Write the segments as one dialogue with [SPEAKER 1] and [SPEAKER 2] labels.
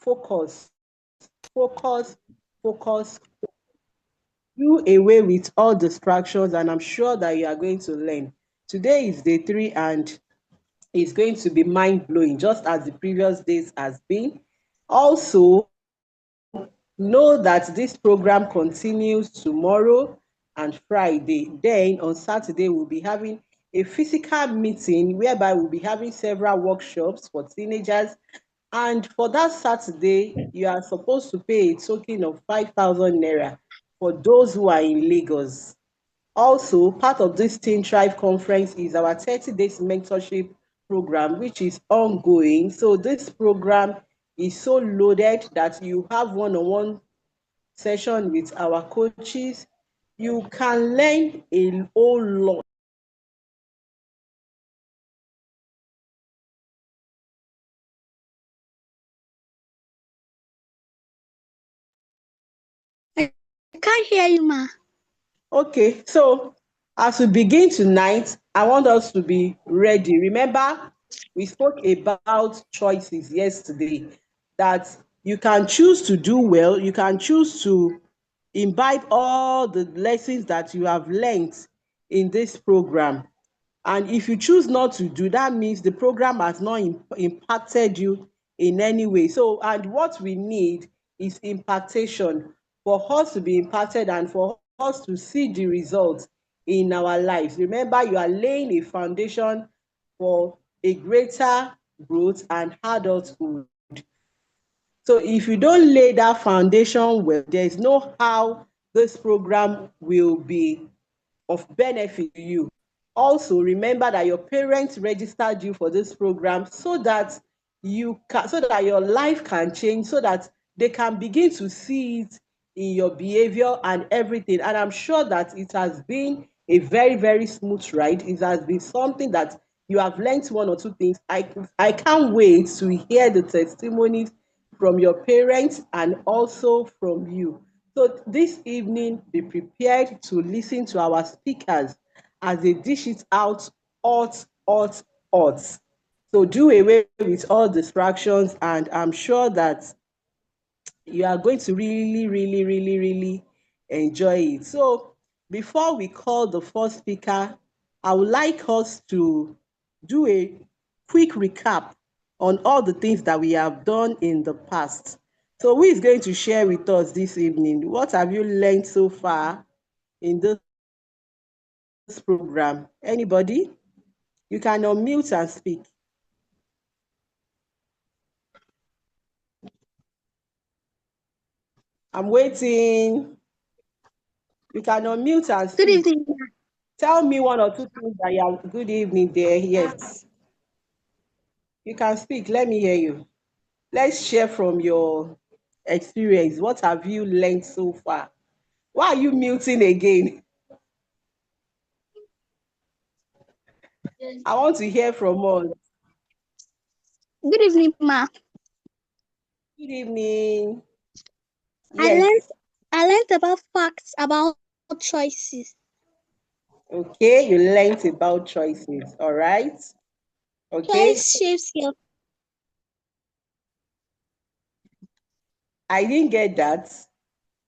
[SPEAKER 1] focus, focus, focus. Do away with all distractions, and I'm sure that you are going to learn. Today is day 3, and it's going to be mind blowing, just as the previous days has been. Also, know that this program continues tomorrow and Friday. Then on Saturday, we'll be having a physical meeting whereby we'll be having several workshops for teenagers. And for that Saturday, you are supposed to pay a token of 5,000 naira for those who are in Lagos. Also, part of this Teen Thrive conference is our 30 days mentorship program, which is ongoing. So, this program is so loaded that you have one on one session with our coaches. You can learn a whole lot.
[SPEAKER 2] I can't hear you, ma.
[SPEAKER 1] Okay, so as we begin tonight, I want us to be ready. Remember, we spoke about choices yesterday, that you can choose to do well, you can choose to imbibe all the lessons that you have learned in this program. And if you choose not to do, that means the program has not impacted you in any way. So, and what we need is impactation, for us to be impacted and for us to see the results in our lives. Remember, you are laying a foundation for a greater growth and adulthood. So if you don't lay that foundation well, there is no how this program will be of benefit to you. Also, remember that your parents registered you for this program so that so that your life can change, so that they can begin to see it in your behavior and everything. And I'm sure that it has been a very, very smooth ride. It has been something that you have learned one or two things. I can't wait to hear the testimonies from your parents and also from you. So this evening, be prepared to listen to our speakers as they dish it out hot, hot, hot. So do away with all distractions, and I'm sure that you are going to really, really, really, really enjoy it. So before we call the first speaker, I would like us to do a quick recap on all the things that we have done in the past. So who is going to share with us this evening? What have you learned so far in this program? Anybody? You can unmute and speak. I'm waiting. You can unmute and
[SPEAKER 2] Good
[SPEAKER 1] speak.
[SPEAKER 2] evening.
[SPEAKER 1] Tell me one or two things that you have. Good evening there. Yes. You can speak. Let me hear you. Let's share from your experience. What have you learned so far? Why are you muting again? I want to hear from us.
[SPEAKER 2] Good evening, ma.
[SPEAKER 1] Good evening.
[SPEAKER 2] I learned
[SPEAKER 1] Yes.
[SPEAKER 2] I learned about facts about choices.
[SPEAKER 1] Okay. You learned about choices. All right. Okay.
[SPEAKER 2] Choice shapes your
[SPEAKER 1] I didn't get that.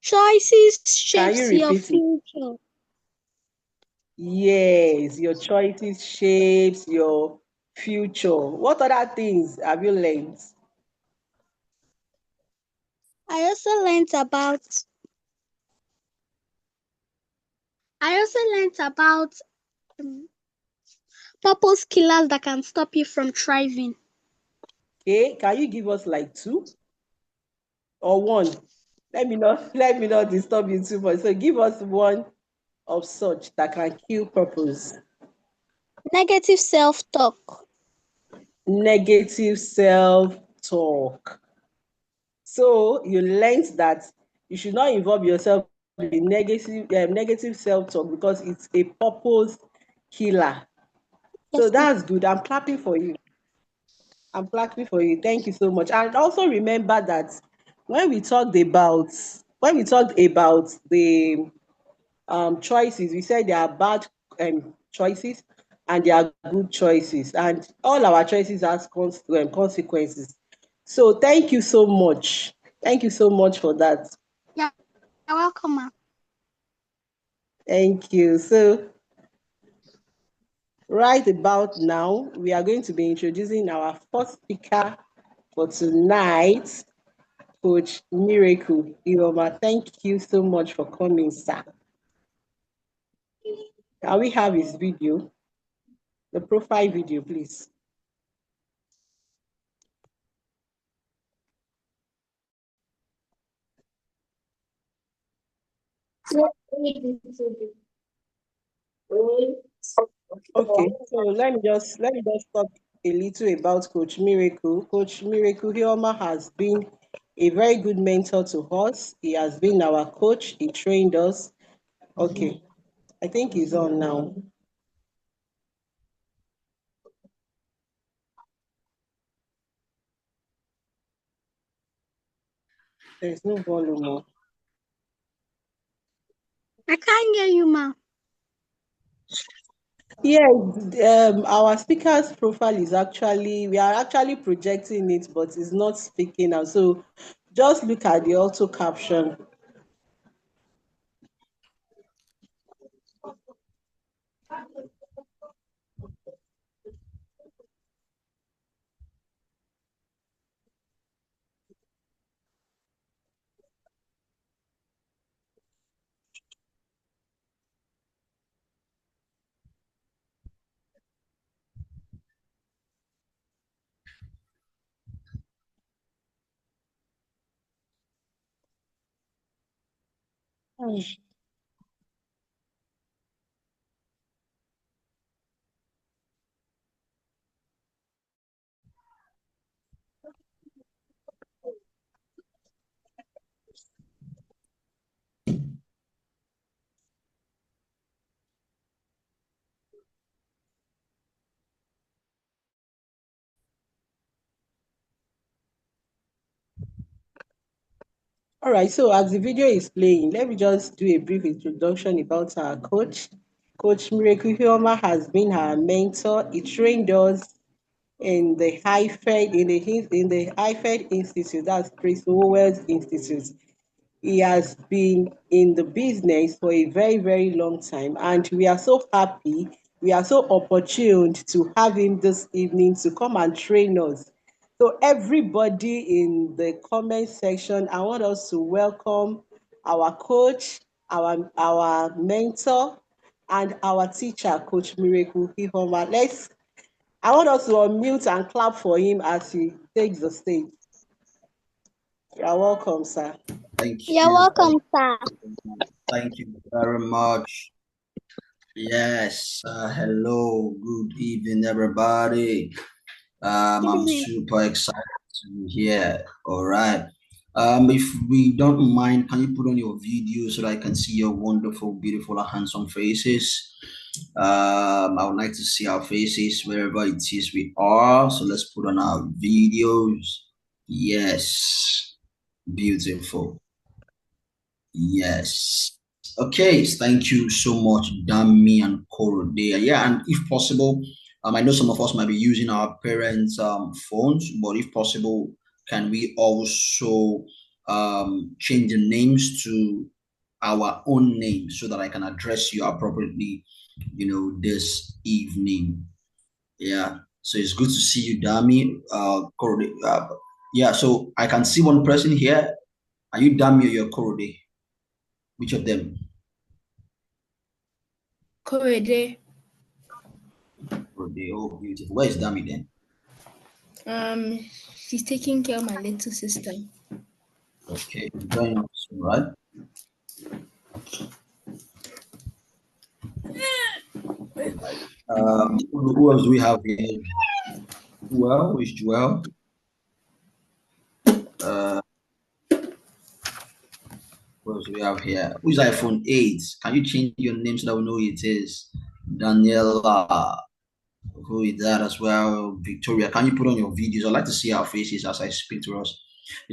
[SPEAKER 2] choices
[SPEAKER 1] Can you
[SPEAKER 2] shapes your
[SPEAKER 1] repeat it?
[SPEAKER 2] future.
[SPEAKER 1] Yes. Your choices shapes your future. What other things have you learned?
[SPEAKER 2] I also learned about I also learned about um, purpose killers that can stop you from thriving.
[SPEAKER 1] Okay. Can you give us like two or one? Let me not disturb you too much. So give us one of such that can kill purpose.
[SPEAKER 2] Negative self-talk.
[SPEAKER 1] Negative self-talk. So you learned that you should not involve yourself in negative self-talk because it's a purpose killer. So
[SPEAKER 2] Yes,
[SPEAKER 1] that's good. I'm clapping for you. I'm clapping for you. Thank you so much. And also remember that when we talked about the choices, we said there are bad choices and there are good choices, and all our choices has consequences. So thank you so much. Thank you so much for that.
[SPEAKER 2] Yeah, you're welcome, ma'am.
[SPEAKER 1] Thank you. So right about now, we are going to be introducing our first speaker for tonight, Coach Miracle Ioma. Thank you so much for coming, sir. Can we have his video? The profile video, please. Okay, so let me just talk a little about Coach Miracle. Coach Miracle Hioma has been a very good mentor to us. He has been our coach. He trained us. Okay, I think he's on now. There's no volume on.
[SPEAKER 2] I can't hear you, ma'am.
[SPEAKER 1] Yeah, our speaker's profile is we are actually projecting it, but it's not speaking now. So just look at the auto caption. All right, so as the video is playing, let me just do a brief introduction about our coach. Coach Miracle Hioma has been our mentor. He trained us in the HIFED Institute, that's Chris Howell's Institute. He has been in the business for a very, very long time, and we are so happy, we are so opportuned to have him this evening to come and train us. So everybody in the comment section, I want us to welcome our coach, our mentor, and our teacher, Coach Miracle Hihoma. I want us to unmute and clap for him as he takes the stage. You're welcome, sir.
[SPEAKER 3] Thank
[SPEAKER 2] You're
[SPEAKER 3] you.
[SPEAKER 2] welcome, sir.
[SPEAKER 3] Thank you very much. Yes. Hello. Good evening, everybody. I'm super excited to be here. All right. If we don't mind, can you put on your video so that I can see your wonderful, beautiful, and handsome faces? I would like to see our faces wherever it is we are. So let's put on our videos. Yes. Beautiful. Yes. Okay, thank you so much, Dami and Korode. Yeah, and if possible, I know some of us might be using our parents' phones, but if possible, can we also change the names to our own names so that I can address you appropriately, this evening? Yeah. So it's good to see you, Dami. Korode. Yeah. So I can see one person here. Are you Dami or you're Korode? Which of them?
[SPEAKER 4] Korede.
[SPEAKER 3] Korode. Oh, beautiful. Where is Dami then?
[SPEAKER 4] She's taking care of my little sister.
[SPEAKER 3] Okay, join us, right? Who else do we have here? Well, is Joel? What else do we have here? Who's iPhone 8? Can you change your name so that we know who it is? Daniela. Who is that as well? Victoria, can you put on your videos? I'd like to see our faces as I speak to us.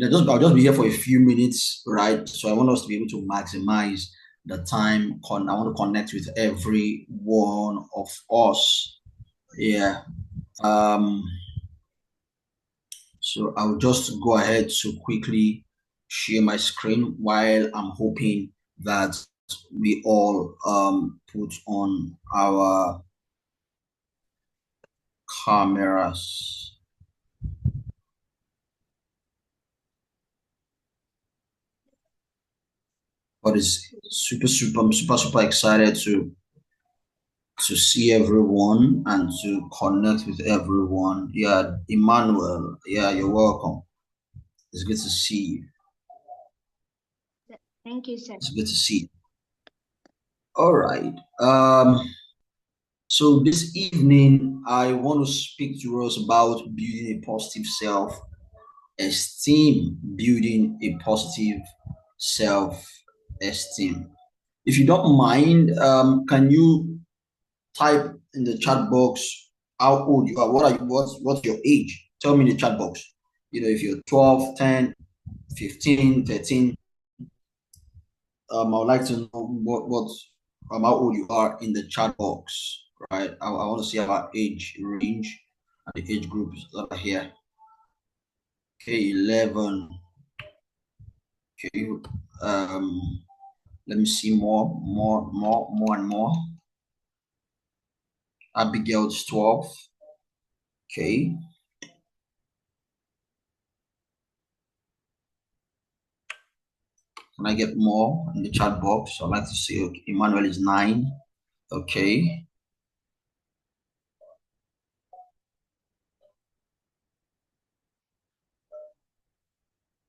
[SPEAKER 3] I'll just be here for a few minutes, right? So I want us to be able to maximize the time. I want to connect with every one of us. Yeah. So I'll just go ahead to quickly share my screen while I'm hoping that we all put on our cameras. But it's I'm super excited to see everyone and to connect with everyone. Yeah, Emmanuel, yeah, you're welcome. It's good to see you.
[SPEAKER 5] Thank you, sir.
[SPEAKER 3] It's good to see you. All right. So this evening, I want to speak to us about building a positive self-esteem. Building a positive self-esteem. If you don't mind, can you type in the chat box how old you are? What's your age? Tell me in the chat box. You know, if you're 12, 10, 15, 13. I would like to know what how old you are in the chat box, right? I want to see our age range and the age groups that are here. Okay, 11. Okay, let me see more and more. Abigail's 12. Okay. Can I get more in the chat box? I'd like to see. Okay, Emmanuel is 9. Okay.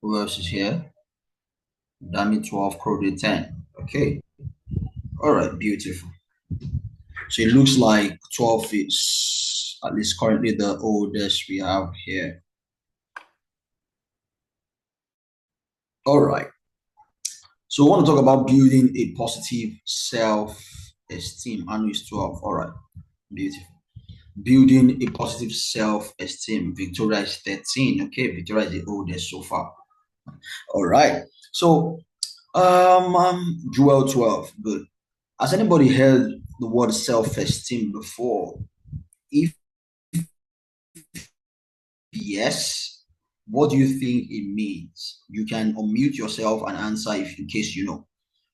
[SPEAKER 3] Who else is here? Dami 12, Crowley 10. Okay. All right, beautiful. So it looks like 12 is at least currently the oldest we have here. All right. So I want to talk about building a positive self-esteem. Anu is 12. All right. Beautiful. Building a positive self-esteem. Victoria is 13. Okay, Victoria is the oldest so far. All right. So Joel 12. Good. Has anybody heard the word self-esteem before? If yes, what do you think it means? You can unmute yourself and answer if in case you know.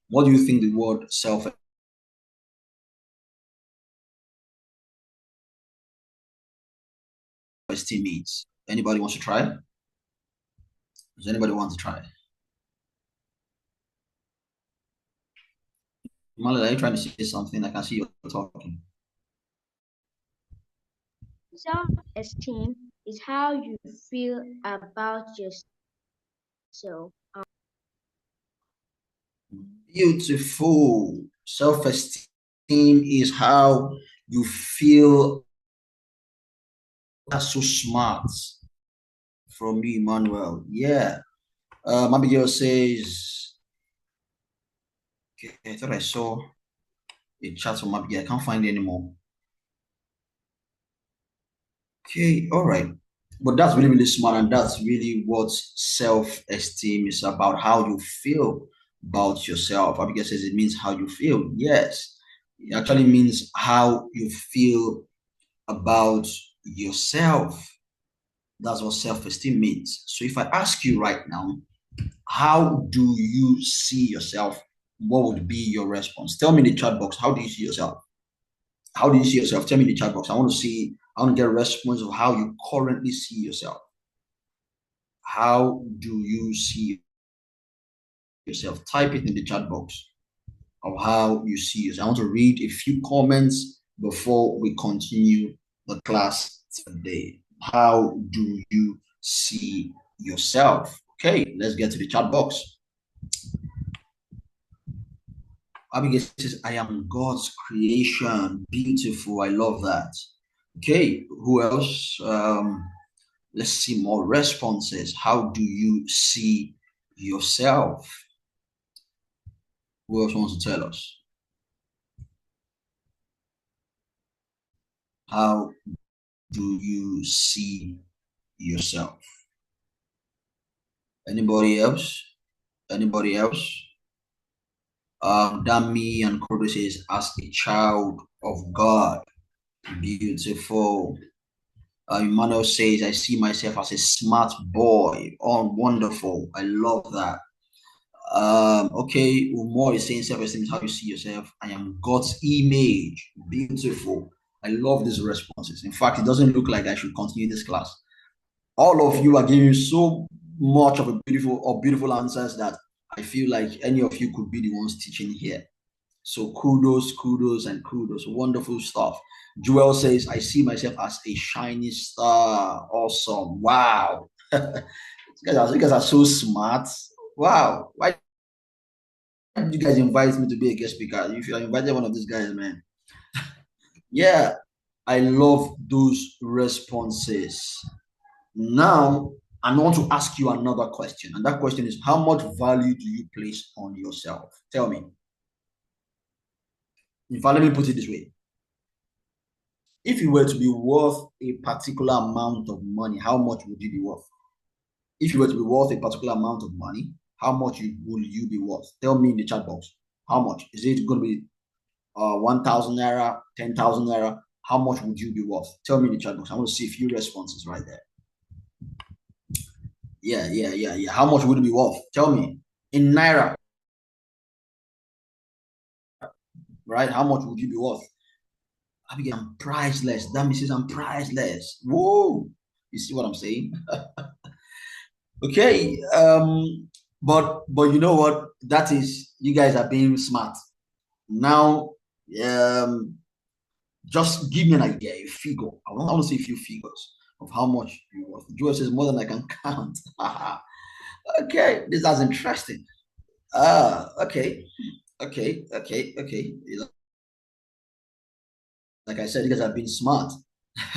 [SPEAKER 3] What do you think the word self-esteem means? Anybody wants to try? Does anybody want to try? Malala, are you trying to say something? I can see you talking.
[SPEAKER 5] Self-esteem is how you feel about yourself.
[SPEAKER 3] Beautiful. Self-esteem is how you feel. That's so smart from you, Emmanuel. Yeah. Abigail says, okay, I thought I saw a chat from Abigail. I can't find it anymore. Okay, all right. But that's really, really smart, and that's really what self-esteem is about, how you feel about yourself. Abigail says it means how you feel. Yes, it actually means how you feel about yourself. That's what self-esteem means. So if I ask you right now, how do you see yourself? What would be your response? Tell me in the chat box, how do you see yourself? How do you see yourself? Tell me in the chat box. I want to get a response of how you currently see yourself. How do you see yourself? Type it in the chat box of how you see yourself. I want to read a few comments before we continue the class today. How do you see yourself? Okay, let's get to the chat box. Abigail says, I am God's creation. Beautiful. I love that. Okay, who else? Let's see more responses. How do you see yourself? Who else wants to tell us? How do you see yourself? Anybody else? Anybody else? Dami and Kodo says, as a child of God. Beautiful. Emmanuel says, I see myself as a smart boy. Oh, wonderful. I love that. Okay, Umar is saying self-esteem is how you see yourself. I am God's image. Beautiful. I love these responses. In fact, it doesn't look like I should continue this class. All of you are giving so much of a beautiful answers that I feel like any of you could be the ones teaching here. So kudos, and kudos. Wonderful stuff. Joel says, I see myself as a shiny star. Awesome. Wow. You guys are so smart. Wow. Why did you guys invite me to be a guest speaker? If you invited one of these guys, man. Yeah, I love those responses. Now, I want to ask you another question. And that question is, how much value do you place on yourself? Tell me. In fact, let me put it this way. If you were to be worth a particular amount of money, how much would you be worth? If you were to be worth a particular amount of money, how much will you be worth? Tell me in the chat box. How much? Is it going to be 1,000 naira, 10,000 naira? How much would you be worth? Tell me in the chat box. I want to see a few responses right there. Yeah. How much would it be worth? Tell me. In naira. Right? How much would you be worth? Abigail, I'm priceless. That means I'm priceless. Whoa. You see what I'm saying? Okay. But you know what? That is, you guys are being smart. Now, just give me an idea, a figure. I want to see a few figures of how much you're worth. Joel says more than I can count. Okay, this is interesting. Okay. Like I said, you guys have been smart.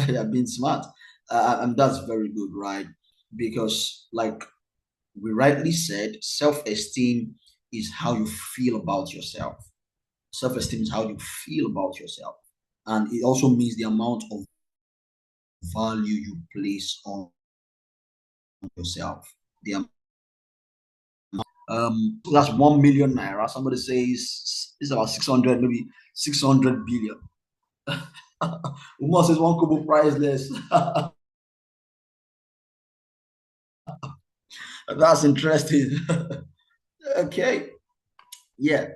[SPEAKER 3] You have been smart. And that's very good, right? Because, like we rightly said, self-esteem is how you feel about yourself. Self-esteem is how you feel about yourself. And it also means the amount of value you place on yourself. That's 1 million naira. Somebody says it's about 600, maybe 600 billion. Umar says one kobo priceless. That's interesting. Okay. Yeah.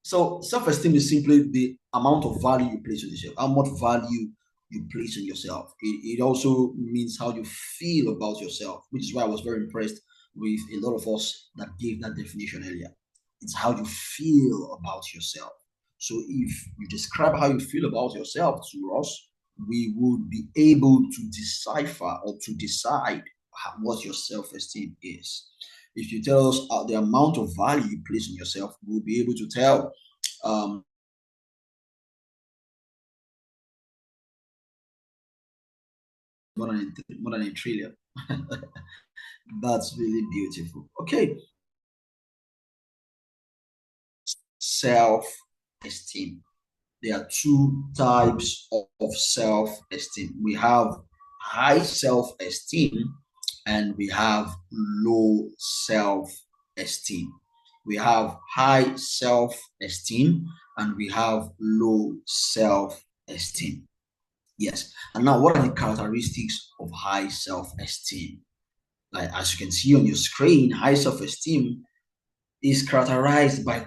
[SPEAKER 3] So self-esteem is simply the amount of value you place on yourself, how much value you place on yourself. It also means how you feel about yourself, which is why I was very impressed with a lot of us that gave that definition earlier. It's how you feel about yourself. So if you describe how you feel about yourself to us, we would be able to decipher or to decide what your self-esteem is. If you tell us the amount of value you place on yourself, we'll be able to tell more than a trillion. That's really beautiful. Okay. Self-esteem. There are two types of self-esteem. We have high self-esteem and we have low self-esteem. We have high self-esteem and we have low self-esteem. Yes. And now, what are the characteristics of high self-esteem? Like, as you can see on your screen, high self-esteem is characterized by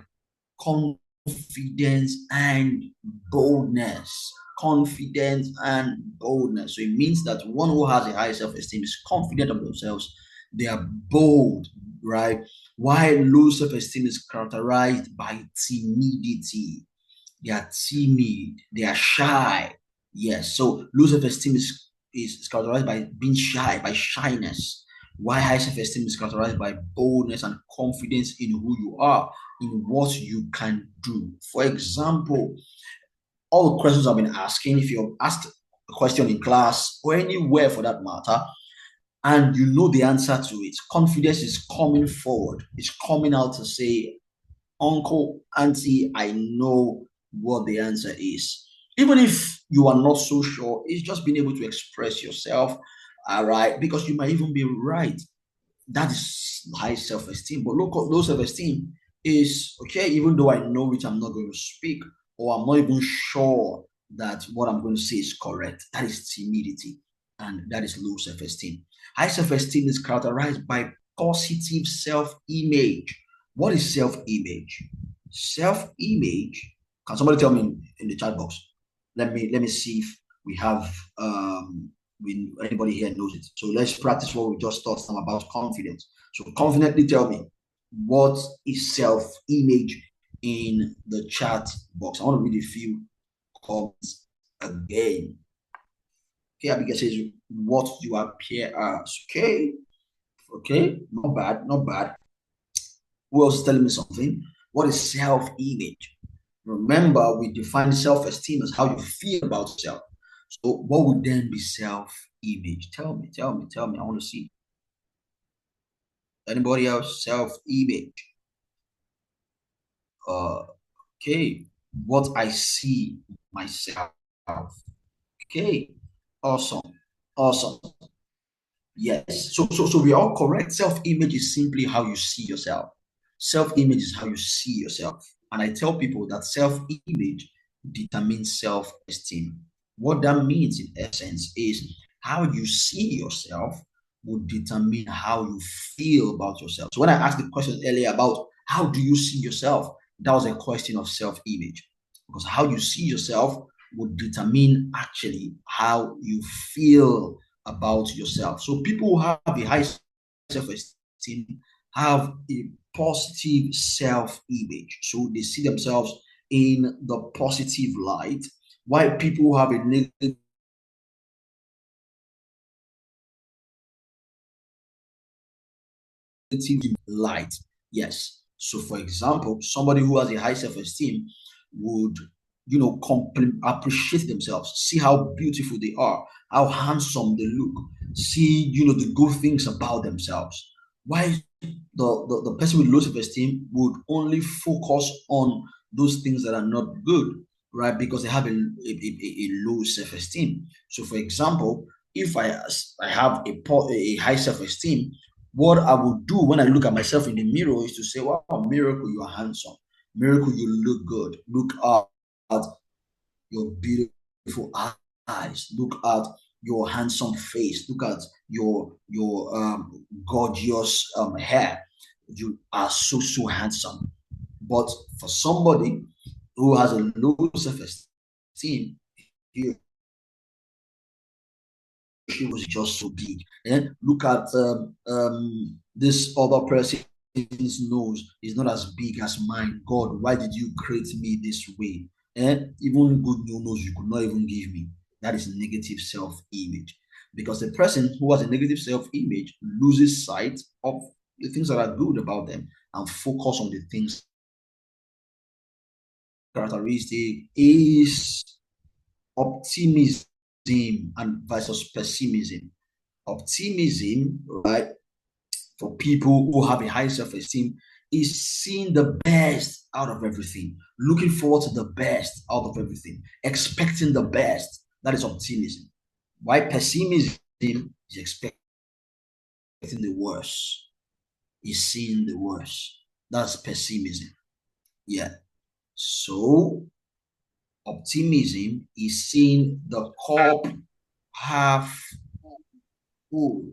[SPEAKER 3] confidence and boldness. Confidence and boldness. So it means that one who has a high self-esteem is confident of themselves. They are bold, right? While low self-esteem is characterized by timidity. They are timid. They are shy. Yes. So low self-esteem is characterized by being shy, by shyness. Why high self-esteem is characterized by boldness and confidence in who you are, in what you can do. For example, all the questions I've been asking, if you're asked a question in class or anywhere for that matter, and you know the answer to it, confidence is coming forward. It's coming out to say, uncle, auntie, I know what the answer is. Even if you are not so sure, it's just being able to express yourself, all right, because you might even be right. That is high self-esteem. But low self-esteem is, okay, even though I know it, I'm not going to speak, or I'm not even sure that what I'm going to say is correct. That is timidity. and that is low self-esteem. High self-esteem is characterized by positive self-image. What is self-image? Self-image. Can somebody tell me in the chat box? Let me see if we have anybody here knows it. So let's practice what we just talked about confidence. So confidently tell me, what is self-image in the chat box? I want to read a few comments again. Okay, Abigail says what you appear as. Okay, not bad, not bad. Who else is telling me something? What is self-image? Remember, we define self-esteem as how you feel about yourself. So what would then be self-image? Tell me. I want to see. Anybody else? Self-image. Okay. What I see myself. Okay. Awesome. Yes. So we are all correct. Self-image is simply how you see yourself. Self-image is how you see yourself. And I tell people that self-image determines self-esteem. What that means in essence is how you see yourself will determine how you feel about yourself. So when I asked the question earlier about how do you see yourself, that was a question of self-image, because how you see yourself would determine actually how you feel about yourself. So people who have a high self-esteem have a positive self-image. So they see themselves in the positive light, while people who have a negative light. Yes. So for example, somebody who has a high self-esteem would, appreciate themselves, see how beautiful they are, how handsome they look, see, the good things about themselves. Why the person with low self-esteem would only focus on those things that are not good, right? Because they have a low self-esteem. So for example, if I have a high self-esteem, what I would do when I look at myself in the mirror is to say, wow, Miracle, you are handsome. Miracle, you look good. Look at your beautiful eyes. Look at your handsome face. Look at your gorgeous hair. You are so handsome. But for somebody who has a low self-esteem, she was just so big. And look at this other person's nose is not as big as mine. God, why did you create me this way? And even good nose you could not even give me. That is negative self-image. Because the person who has a negative self-image loses sight of the things that are good about them and focus on the things. Characteristic is optimism and versus pessimism. Optimism, right, for people who have a high self-esteem is seeing the best out of everything, looking forward to the best out of everything, expecting the best. That is optimism. Why pessimism is expecting the worst, is seeing the worst. That's pessimism. Yeah. So optimism is seeing the cup half full.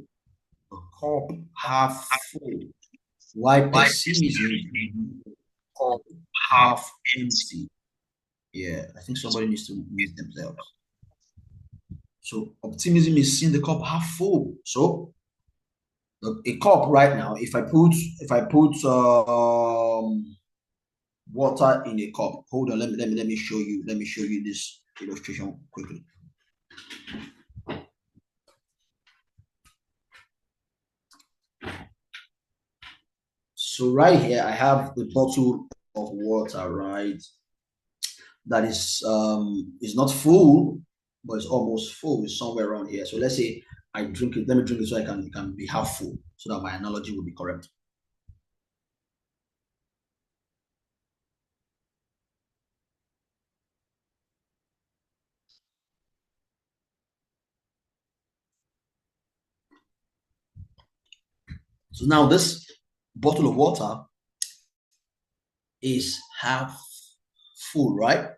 [SPEAKER 3] The cup half full. Why pessimism is cup half empty. Yeah, I think somebody needs to mute themselves. So optimism is seeing the cup half full. So a cup right now, if I put water in a cup. Hold on, let me show you. Let me show you this illustration quickly. So right here, I have the bottle of water, right? That is not full, but it's almost full. It's somewhere around here. So let's say I drink it. Let me drink it so it can be half full, so that my analogy will be correct. So now this bottle of water is half full, right?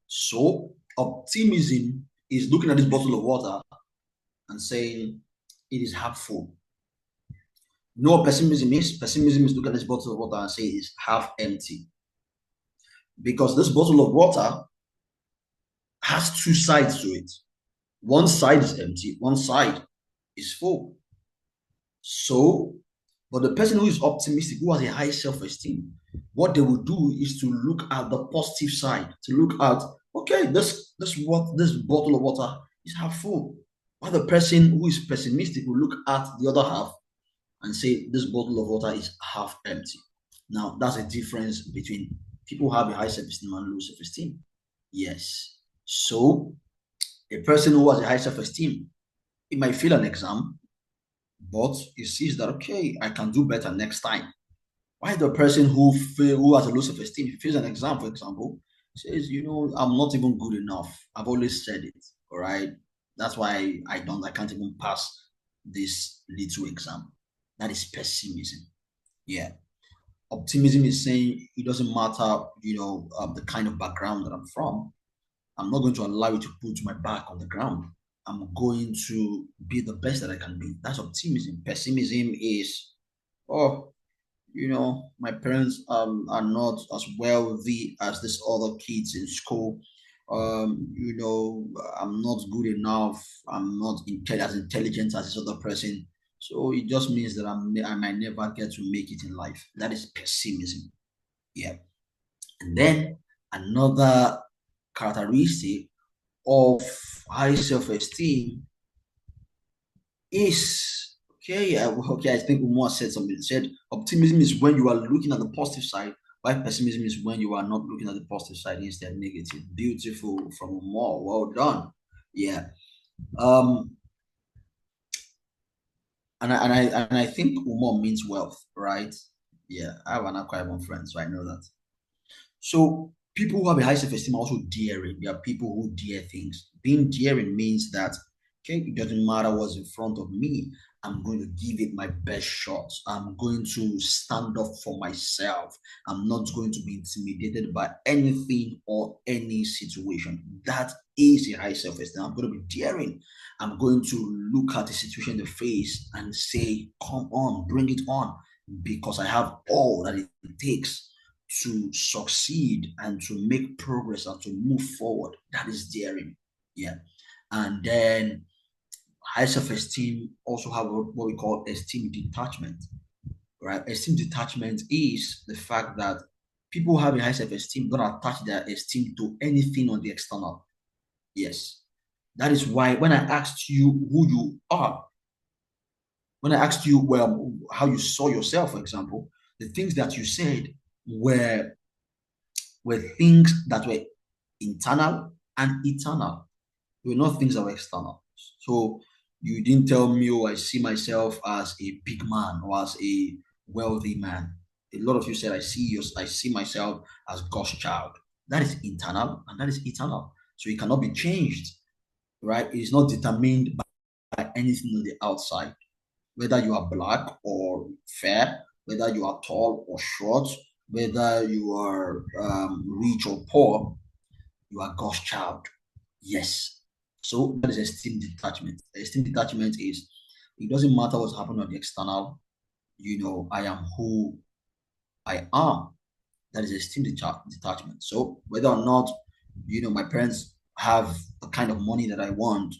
[SPEAKER 3] So optimism is looking at this bottle of water and saying it is half full. No, pessimism is? Pessimism is look at this bottle of water and say it's half empty. Because this bottle of water has two sides to it. One side is empty, one side is full. So, but the person who is optimistic, who has a high self-esteem, what they will do is to look at the positive side, to look at, okay, this bottle of water is half full. While the person who is pessimistic will look at the other half and say this bottle of water is half empty. Now, that's a difference between people who have a high self-esteem and low self-esteem. Yes. So, a person who has a high self-esteem, he might fail an exam, but he sees that, okay, I can do better next time. Why the person who has a low self-esteem, if he fails an exam, for example, says, I'm not even good enough. I've always said it, all right? That's why I can't even pass this little exam. That is pessimism. Yeah. Optimism is saying it doesn't matter, the kind of background that I'm from. I'm not going to allow you to put my back on the ground. I'm going to be the best that I can be. That's optimism. Pessimism is, my parents are not as wealthy as these other kids in school. I'm not good enough. I'm not as intelligent as this other person. So it just means that I might never get to make it in life. That is pessimism. Yeah. And then another characteristic of high self-esteem is, I think Umar said something. He said optimism is when you are looking at the positive side, while pessimism is when you are not looking at the positive side, instead negative. Beautiful from Umar. Well done. Yeah. And I think Umar means wealth, right? Yeah, I have an Akwa Ibom friend, so I know that. So people who have a high self-esteem are also daring. There are people who dare things. Being daring means that, it doesn't matter what's in front of me. I'm going to give it my best shot. I'm going to stand up for myself. I'm not going to be intimidated by anything or any situation. That is a high self-esteem. I'm going to be daring. I'm going to look at the situation in the face and say, come on, bring it on, because I have all that it takes to succeed and to make progress and to move forward. That is daring. Yeah. And then high self-esteem also have what we call esteem detachment, right? Esteem detachment is the fact that people who have a high self-esteem don't attach their esteem to anything on the external. Yes. That is why when I asked you who you are, when I asked you, how you saw yourself, for example, the things that you said were things that were internal and eternal. They were not things that were external. So you didn't tell me, I see myself as a big man or as a wealthy man. A lot of you said, I see myself as God's child. That is internal and that is eternal. So it cannot be changed, right? It is not determined by anything on the outside. Whether you are black or fair, whether you are tall or short, whether you are rich or poor, you are God's child. Yes. So that is esteem detachment. Esteem detachment is, it doesn't matter what's happening on the external. I am who I am. That is esteem detachment. So whether or not, my parents have the kind of money that I want,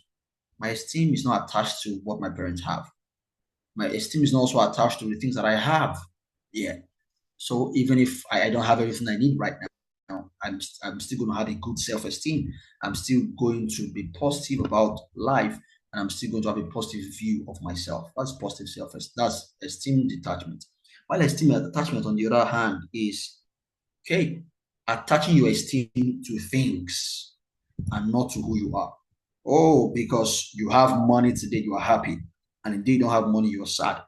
[SPEAKER 3] my esteem is not attached to what my parents have. My esteem is not also attached to the things that I have. Yeah. So even if I don't have everything I need right now, I'm still going to have a good self-esteem. I'm still going to be positive about life, and I'm still going to have a positive view of myself. That's positive self-esteem. That's esteem detachment. While esteem attachment, on the other hand, is attaching your esteem to things and not to who you are. Oh, because you have money today, you are happy, and indeed you don't have money, you're sad,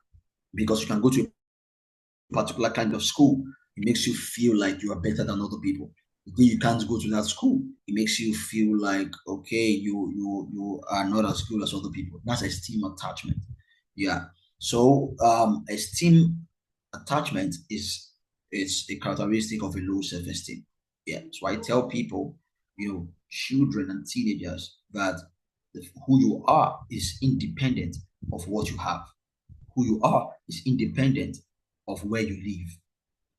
[SPEAKER 3] because you can go to a particular kind of school. It makes you feel like you are better than other people. You can't go to that school. It makes you feel like, okay, you are not as good as other people. That's esteem attachment. Yeah. So esteem attachment is a characteristic of a low self-esteem. Yeah. So I tell people, children and teenagers, that Who you are is independent of what you have. Who you are is independent of where you live.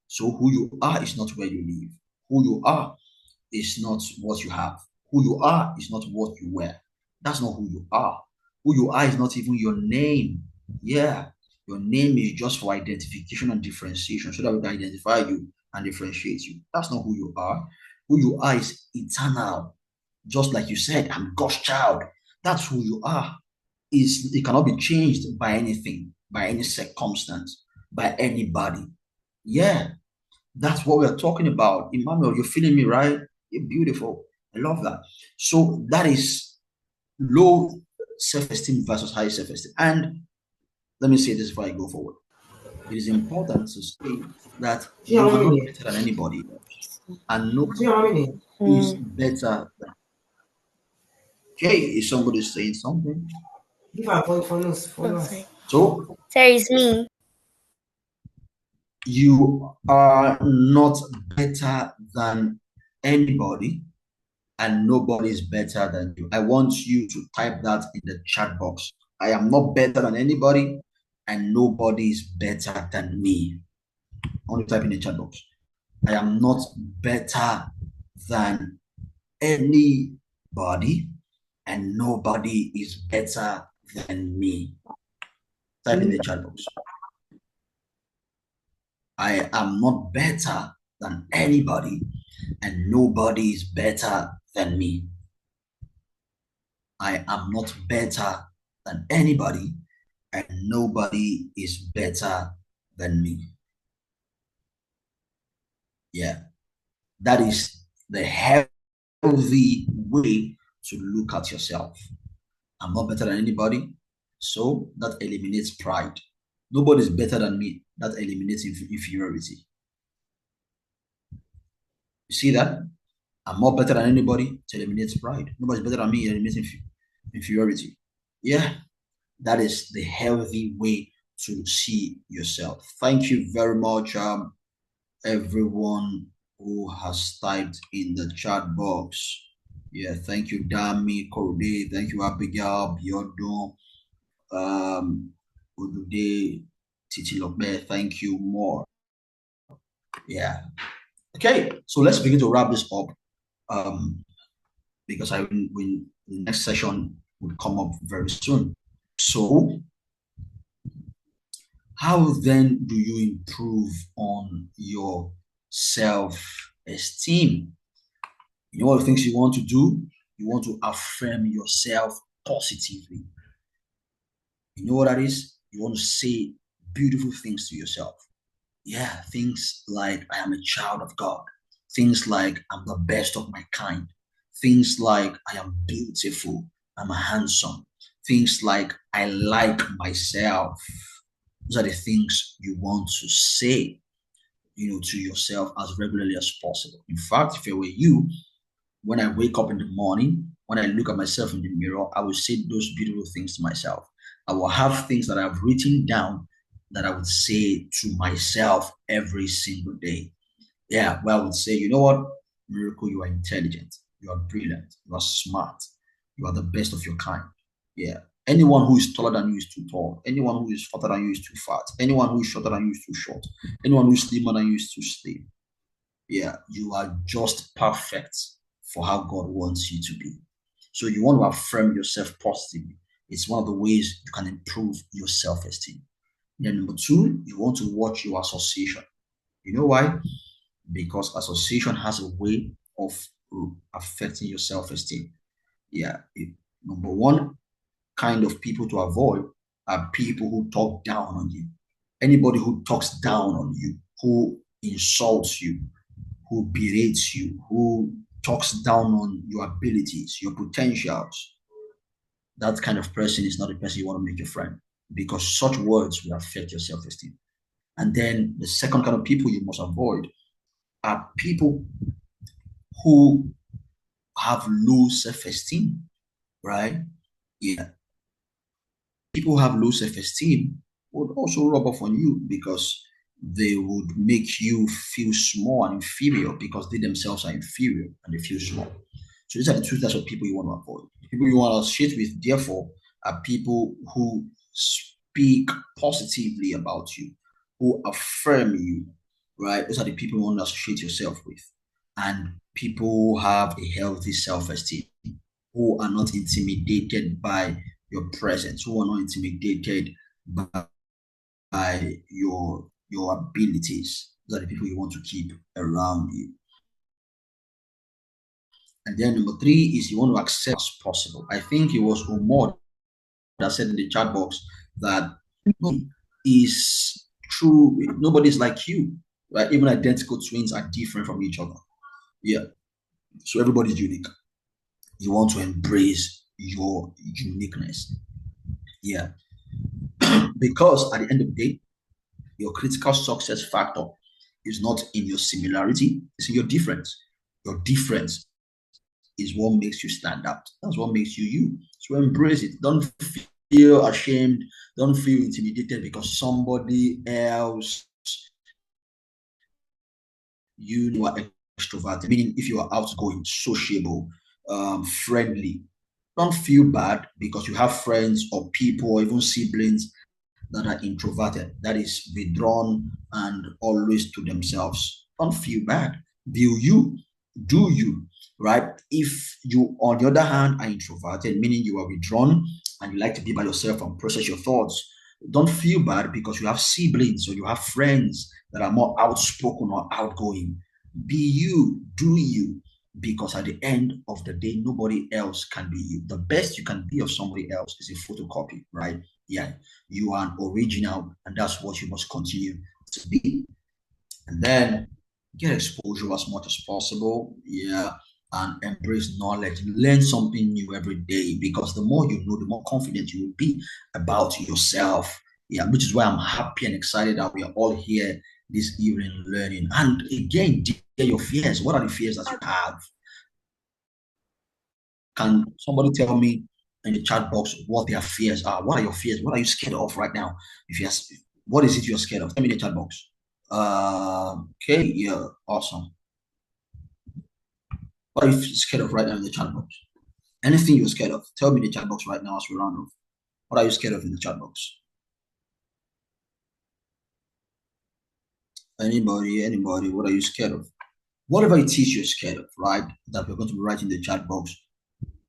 [SPEAKER 3] So who you are is not where you live. Who you are is not what you have. Who you are is not what you wear. That's not who you are. Who you are is not even your name. Yeah, your name is just for identification and differentiation, so that we can identify you and differentiate you. That's not who you are. Who you are is eternal. Just like you said, I'm God's child. That's who you are. It cannot be changed by anything, by any circumstance, by anybody. Yeah, that's what we're talking about. Emmanuel, you're feeling me, right? You're beautiful. I love that. So that is low self-esteem versus high self-esteem. And let me say this before I go forward. It is important to say that you are not better than anybody, and nobody is better than. Okay, is somebody saying something?
[SPEAKER 6] Give a point for us.
[SPEAKER 3] So
[SPEAKER 7] Sorry, it's me.
[SPEAKER 3] you are not better than anybody, and nobody is better than you. I want you to type that in the chat box. I am not better than anybody, and nobody is better than me. I want to type in the chat box. I am not better than anybody, and nobody is better than me. Type in the chat box. I am not better than anybody, and nobody is better than me. I am not better than anybody, and nobody is better than me. Yeah, that is the healthy way to look at yourself. I'm not better than anybody, so that eliminates pride. Nobody is better than me. That eliminates inferiority. You see that? I'm not better than anybody. It eliminates pride. Nobody's better than me. It eliminates inferiority. Yeah, that is the healthy way to see yourself. Thank you very much, everyone who has typed in the chat box. Yeah, thank you, Dami, Korode. Thank you, Abigail, Biodun, Udude, Titi Lokbe. Thank you more. Yeah. Okay, so let's begin to wrap this up. Because the next session would come up very soon. So, how then do you improve on your self-esteem? You know what the things you want to do? You want to affirm yourself positively. You know what that is? You want to say beautiful things to yourself. Yeah, things like I am a child of God. Things like I'm the best of my kind. Things like I am beautiful, I'm handsome. Things like I like myself. Those are the things you want to say, to yourself as regularly as possible. In fact, if it were you, when I wake up in the morning, when I look at myself in the mirror, I will say those beautiful things to myself. I will have things that I've written down that I would say to myself every single day. Yeah, well, I would say, you know what, Miracle, you are intelligent, you are brilliant, you are smart, you are the best of your kind. Yeah, anyone who is taller than you is too tall. Anyone who is fatter than you is too fat. Anyone who is shorter than you is too short. Anyone who is slimmer than you is too slim. Yeah, you are just perfect for how God wants you to be. So you want to affirm yourself positively. It's one of the ways you can improve your self-esteem. Then number two, you want to watch your association. You know why? Because association has a way of affecting your self-esteem. Yeah. Number one kind of people to avoid are people who talk down on you. Anybody who talks down on you, who insults you, who berates you, who talks down on your abilities, your potentials, that kind of person is not a person you want to make your friend, because such words will affect your self-esteem. And then the second kind of people you must avoid are people who have low self-esteem, right? Yeah. People who have low self-esteem would also rub off on you because they would make you feel small and inferior because they themselves are inferior and they feel small. So these are the two types of people you want to avoid. people you want to associate with, therefore, are people who speak positively about you, who affirm you, right? Those are the people you want to associate yourself with. And people who have a healthy self-esteem, who are not intimidated by your presence, who are not intimidated by your abilities. Those are the people you want to keep around you. And then number 3 is you want to accept as possible. I think it was Omar that said in the chat box that nobody is true, nobody's like you, right? Even identical twins are different from each other. Yeah. So everybody's unique. You want to embrace your uniqueness. Yeah. Because at the end of the day, your critical success factor is not in your similarity, it's in your difference. Your difference is what makes you stand out. That's what makes you you. So embrace it. Don't feel ashamed. Don't feel intimidated because somebody else, you are extroverted. Meaning, if you are outgoing, sociable, friendly, don't feel bad because you have friends or people or even siblings that are introverted, that is withdrawn and always to themselves. Don't feel bad. Be you, do you, right? If you, on the other hand, are introverted, meaning you are withdrawn and you like to be by yourself and process your thoughts, don't feel bad because you have siblings or you have friends that are more outspoken or outgoing. Be you, do you, because at the end of the day, nobody else can be you. The best you can be of somebody else is a photocopy, right? Yeah, you are an original, and that's what you must continue to be. And then get exposure as much as possible. Yeah, and embrace knowledge. Learn something new every day because the more you know, the more confident you will be about yourself. Yeah, which is why I'm happy and excited that we are all here this evening learning. And again, get your fears. What are the fears that you have? Can somebody tell me in the chat box what their fears are? What are your fears? What are you scared of right now? If you ask, what is it you're scared of? Tell me in the chat box. Okay, yeah, awesome. What are you scared of right now in the chat box? Anything you're scared of, tell me in the chat box right now as we round off. What are you scared of in the chat box? Anybody, what are you scared of? Whatever it is you're scared of, right? That we're going to be writing in the chat box.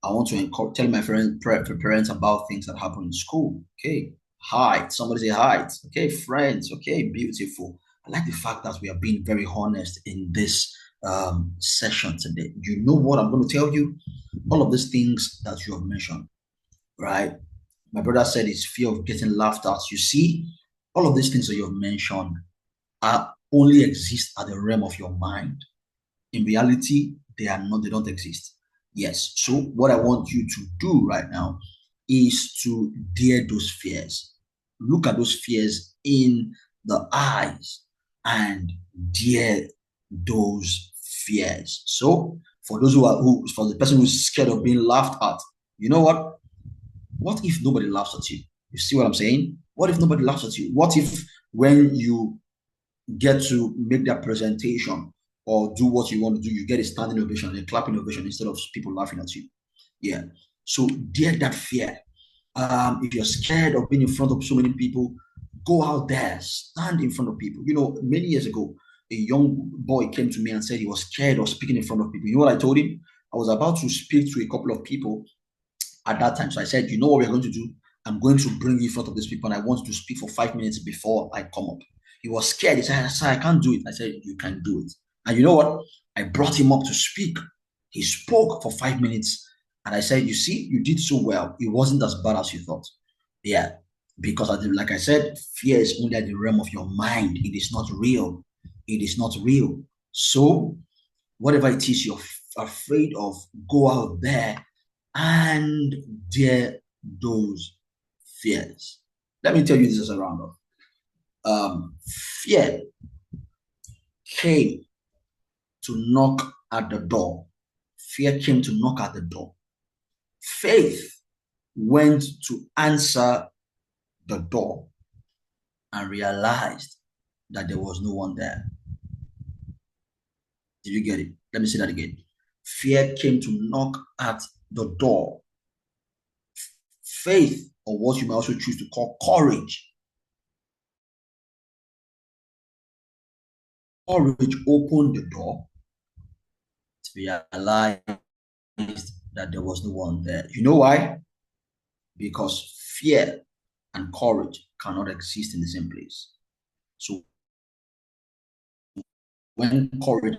[SPEAKER 3] I want to tell my parents about things that happen in school. Okay, height. Somebody say height. Okay, friends. Okay, beautiful. I like the fact that we are being very honest in this session today. You know what I'm going to tell you? All of these things that you have mentioned, right? My brother said it's fear of getting laughed at. You see, all of these things that you have mentioned only exist at the realm of your mind. In reality, they are not. They don't exist. Yes. So what I want you to do right now is to dare those fears. Look at those fears in the eyes and dare those fears. So for those for the person who's scared of being laughed at, you know what? What if nobody laughs at you? You see what I'm saying? What if nobody laughs at you? What if when you get to make that presentation or do what you want to do, you get a standing ovation and a clapping ovation instead of people laughing at you? Yeah. So dare that fear. If you're scared of being in front of so many people, go out there, stand in front of people. You know, many years ago, a young boy came to me and said he was scared of speaking in front of people. You know what I told him? I was about to speak to a couple of people at that time. So I said, you know what we're going to do? I'm going to bring you in front of these people and I want you to speak for 5 minutes before I come up. He was scared. He said, I can't do it. I said, you can do it. And you know what? I brought him up to speak. He spoke for 5 minutes. And I said, you see, you did so well. It wasn't as bad as you thought. Yeah. Because like I said, fear is only at the realm of your mind. It is not real. It is not real. So whatever it is you're afraid of, go out there and dare those fears. Let me tell you this as a roundup. Fear came to knock at the door. Fear came to knock at the door. Faith went to answer the door and realized that there was no one there. Did you get it? Let me say that again. Fear came to knock at the door. faith, or what you may also choose to call courage. Courage opened the door to realize that there was no one there. You know why? Because fear and courage cannot exist in the same place. So when courage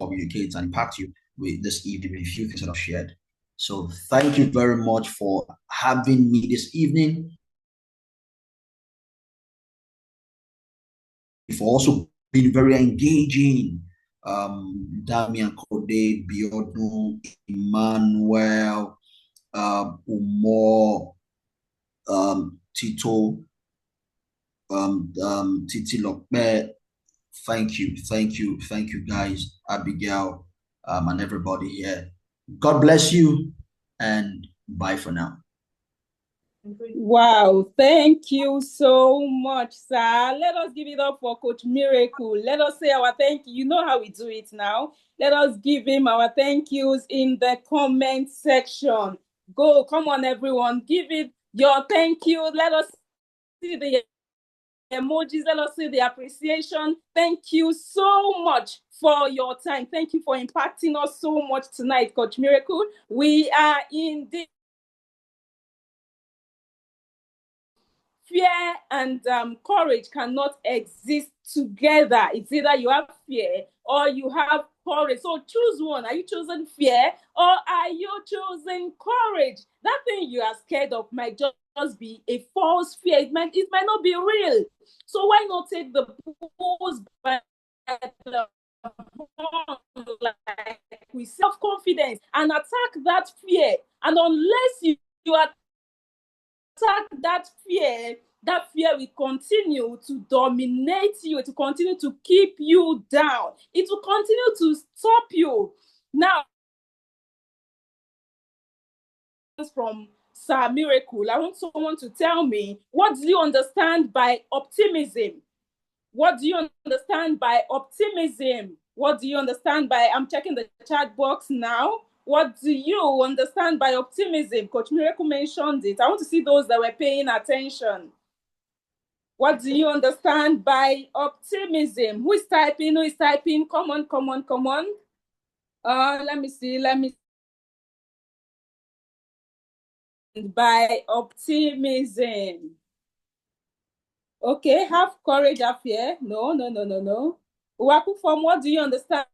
[SPEAKER 3] communicates and impact you with this evening, with a few things that I've shared. So thank you very much for having me this evening. For also being very engaging. Damian Kode, Biodun, Emmanuel, Umor, Tito, Titi Lokbe. Thank you, guys, Abigail, and everybody here. God bless you, and bye for now.
[SPEAKER 7] Wow, thank you so much, sir. Let us give it up for Coach Miracle. Let us say our thank you. You know how we do it now. Let us give him our thank yous in the comment section. Go, come on, everyone. Give it your thank you. Let us see the emojis. Let us see the appreciation. Thank you so much for your time. Thank you for impacting us so much tonight, Coach Miracle. We are indeed. Fear and courage cannot exist together. It's either you have fear or you have courage. So choose one. Are you choosing fear or are you choosing courage? That thing you are scared of might just be a false fear. It might not be real. So why not take the bulls by the horn, like with self-confidence, and attack that fear? And unless you attack that fear will continue to dominate you. It will continue to keep you down. It will continue to stop you. Now, from Sir Miracle, I want someone to tell me, what do you understand by optimism? What do you understand by optimism? What do you understand by, I'm checking the chat box now. What do you understand by optimism? Coach Miracle mentioned it. I want to see those that were paying attention. What do you understand by optimism? Who is typing? Come on. Let me see. By optimism. Okay, have courage, have fear. No. Uwaku form, what do you understand?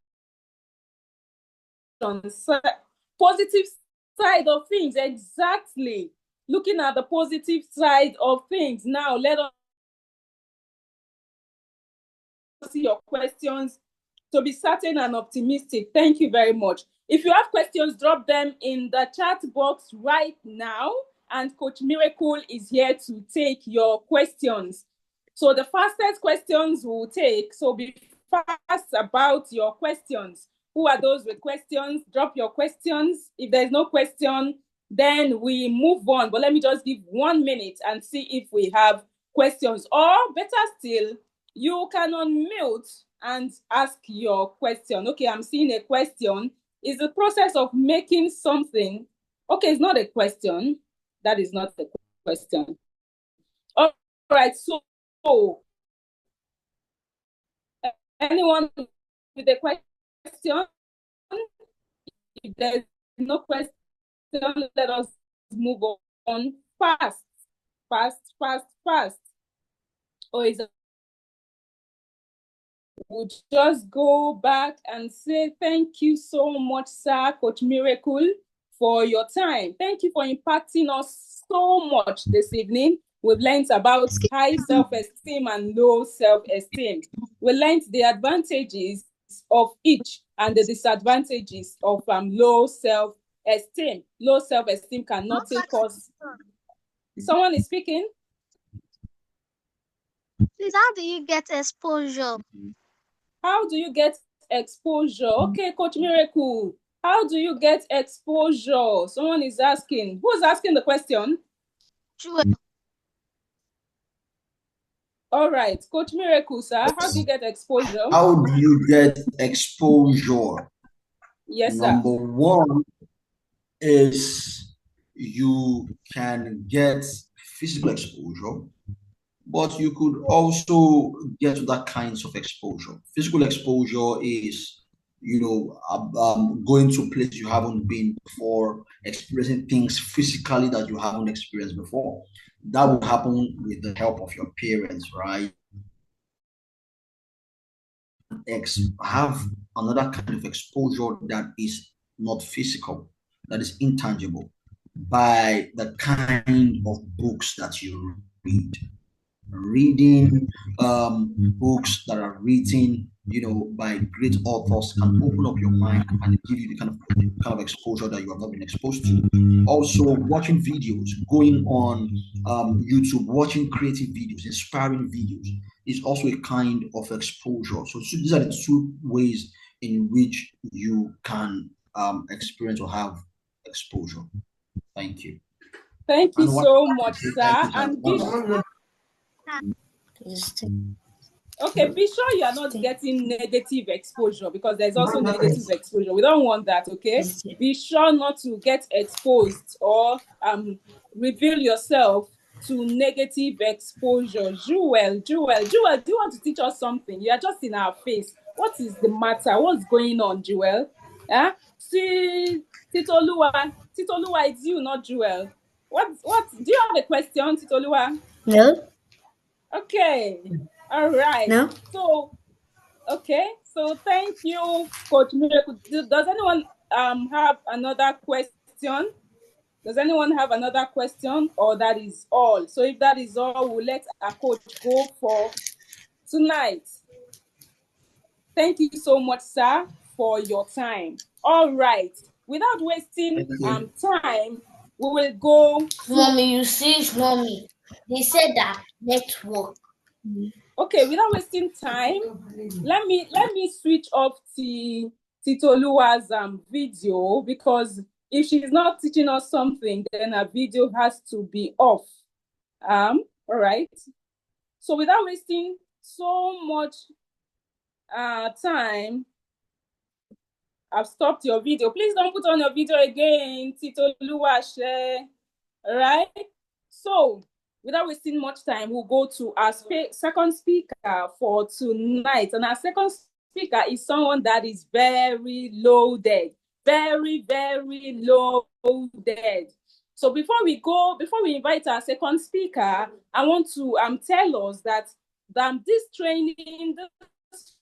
[SPEAKER 7] Positive side of things, exactly. Looking at the positive side of things. Now, let us see your questions to be certain and optimistic. Thank you very much. If you have questions, drop them in the chat box right now, and Coach Miracle is here to take your questions. So the fastest questions we'll take, so be fast about your questions. Who are those with questions? Drop your questions. If there's no question, then we move on. But let me just give 1 minute and see if we have questions. Or better still, you can unmute and ask your question. Okay, I'm seeing a question. Is the process of making something... Okay, it's not a question. That is not a question. All right, so anyone with a question? If there's no question, let us move on fast. Or is it... We'll just go back and say thank you so much, sir, Coach Miracle, for your time. Thank you for impacting us so much this evening. We've learned about high self-esteem and low self-esteem. We learned the advantages of each and the disadvantages of low self-esteem. Low self-esteem cannot take us... Someone is speaking?
[SPEAKER 2] Please, how do you get exposure?
[SPEAKER 7] How do you get exposure? Okay, Coach Miracle, how do you get exposure? Someone is asking. Who's asking the question?
[SPEAKER 2] Sure.
[SPEAKER 7] All right, Coach Miracle, sir, how do you get exposure?
[SPEAKER 3] How do you get exposure?
[SPEAKER 7] Yes, sir.
[SPEAKER 3] Number one is you can get physical exposure, but you could also get to that kinds of exposure. Physical exposure is, going to places you haven't been before, experiencing things physically that you haven't experienced before. That will happen with the help of your parents, right? Have another kind of exposure that is not physical, that is intangible, by the kind of books that you read. Reading books that are written, by great authors can open up your mind and give you the kind of exposure that you have not been exposed to. Also, watching videos, going on YouTube, watching creative videos, inspiring videos is also a kind of exposure. So these are the two ways in which you can experience or have exposure. Thank you.
[SPEAKER 7] Thank you
[SPEAKER 3] And what-
[SPEAKER 7] so much,
[SPEAKER 3] Thank
[SPEAKER 7] sir.
[SPEAKER 3] you, sir.
[SPEAKER 7] And be okay, be sure you are not getting negative exposure, because there's also negative exposure. We don't want that, okay? Be sure not to get exposed or reveal yourself to negative exposure. Jewel, do you want to teach us something? You are just in our face. What is the matter? What's going on, Jewel? See, Titoluwa, it's you, not Jewel. What? Do you have a question, Titoluwa?
[SPEAKER 8] No.
[SPEAKER 7] Okay. All right.
[SPEAKER 8] No.
[SPEAKER 7] So, okay. So thank you, Coach Miracle. Does anyone have another question? Does anyone have another question, or that is all? So if that is all, we'll let our coach go for tonight. Thank you so much, sir, for your time. All right. Without wasting time, we will go.
[SPEAKER 8] Mommy, you see, it's Mommy. They said that network.
[SPEAKER 7] Okay, without wasting time, let me switch off Titoluwa's video, because if she's not teaching us something, then her video has to be off. All right. So without wasting so much time, I've stopped your video. Please don't put on your video again, Titoluwa share. All right. So without wasting much time, we'll go to our second speaker for tonight. And our second speaker is someone that is very loaded, very, very loaded. So before we invite our second speaker, I want to tell us that this training, this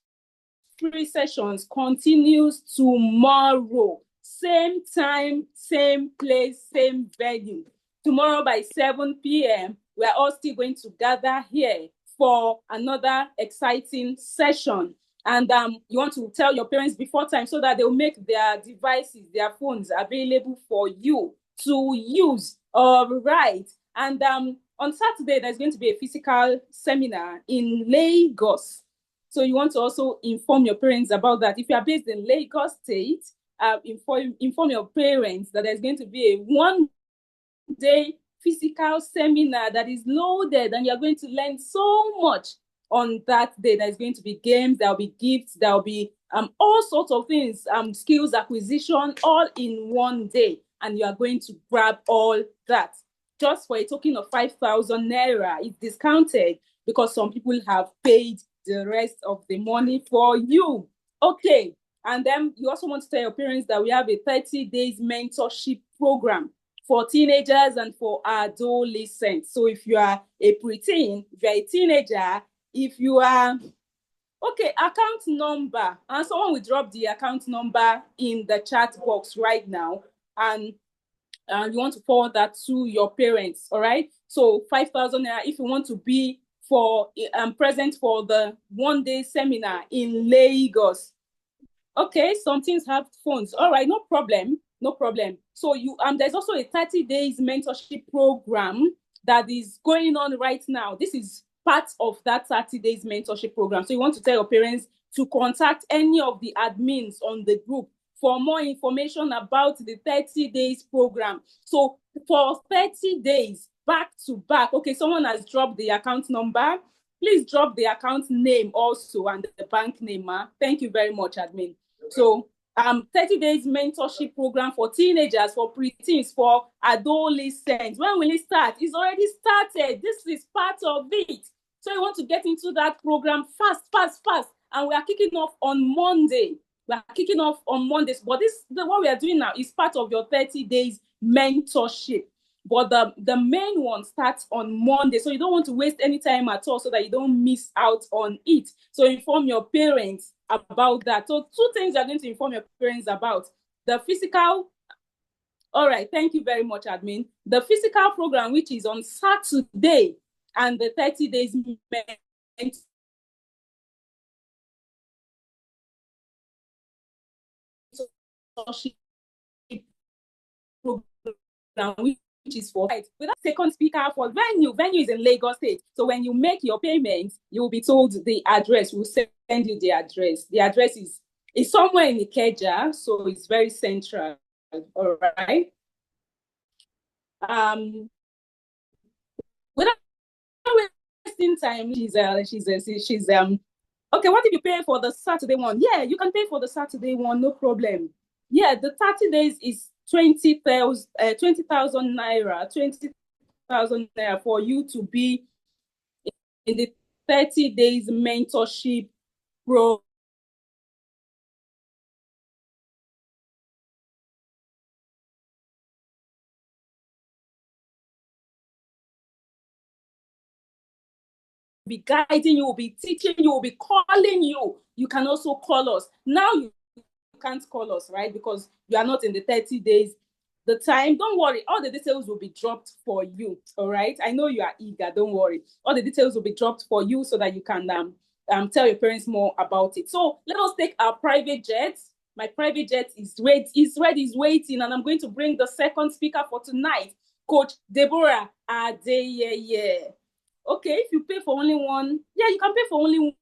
[SPEAKER 7] free sessions continues tomorrow. Same time, same place, same venue. Tomorrow by 7 p.m., we are all still going to gather here for another exciting session. And you want to tell your parents before time so that they'll make their devices, their phones available for you to use. All right. And on Saturday, there's going to be a physical seminar in Lagos. So you want to also inform your parents about that. If you are based in Lagos State, inform your parents that there's going to be a one-day physical seminar that is loaded, and you're going to learn so much on that day. There's going to be games, there'll be gifts, there'll be all sorts of things, skills acquisition, all in one day, and you are going to grab all that just for a token of 5,000 naira. It's discounted because some people have paid the rest of the money for you. Okay. And then you also want to tell your parents that we have a 30 days mentorship program for teenagers and for adolescents. So if you are a preteen, if you're a teenager, if you are, okay, account number, and someone will drop the account number in the chat box right now, and you want to forward that to your parents, all right? So 5,000 naira if you want to be present for the one-day seminar in Lagos. Okay, some things have phones. All right, no problem. So there's also a 30 days mentorship program that is going on right now. This is part of that 30 days mentorship program. So you want to tell your parents to contact any of the admins on the group for more information about the 30 days program. So for 30 days, back to back. Okay, someone has dropped the account number. Please drop the account name also and the bank name. Thank you very much, admin. So 30 days mentorship program for teenagers, for preteens, for adolescents. When will it start? It's already started. This is part of it. So you want to get into that program fast. And we are kicking off on Monday. We are kicking off on Mondays. But what we are doing now is part of your 30 days mentorship. But the main one starts on Monday. So you don't want to waste any time at all so that you don't miss out on it. So inform your parents about that. So 2 things you're going to inform your parents about. The physical. All right. Thank you very much, admin. The physical program, which is on Saturday, and the 30 days program, which is for without second speaker for venue is in Lagos State. So when you make your payments, you will be told the address. We'll send you the address. The address is somewhere in Ikeja, so it's very central. All right. Without wasting time, she's okay. What if you pay for the Saturday one? Yeah, you can pay for the Saturday one, no problem. Yeah, the 30 days is 20,000 naira, 20,000 naira for you to be in the 30 days mentorship program. Be guiding you, will be teaching you, will be calling you. You can also call us. Now you can't call us, right? Because you are not in the 30 days. The time, don't worry, all the details will be dropped for you. All right. I know you are eager, don't worry. All the details will be dropped for you so that you can tell your parents more about it. So let us take our private jet. My private jet is ready, is waiting, and I'm going to bring the second speaker for tonight, Coach Deborah Adeyeye. Okay, if you pay for only one, yeah, you can pay for only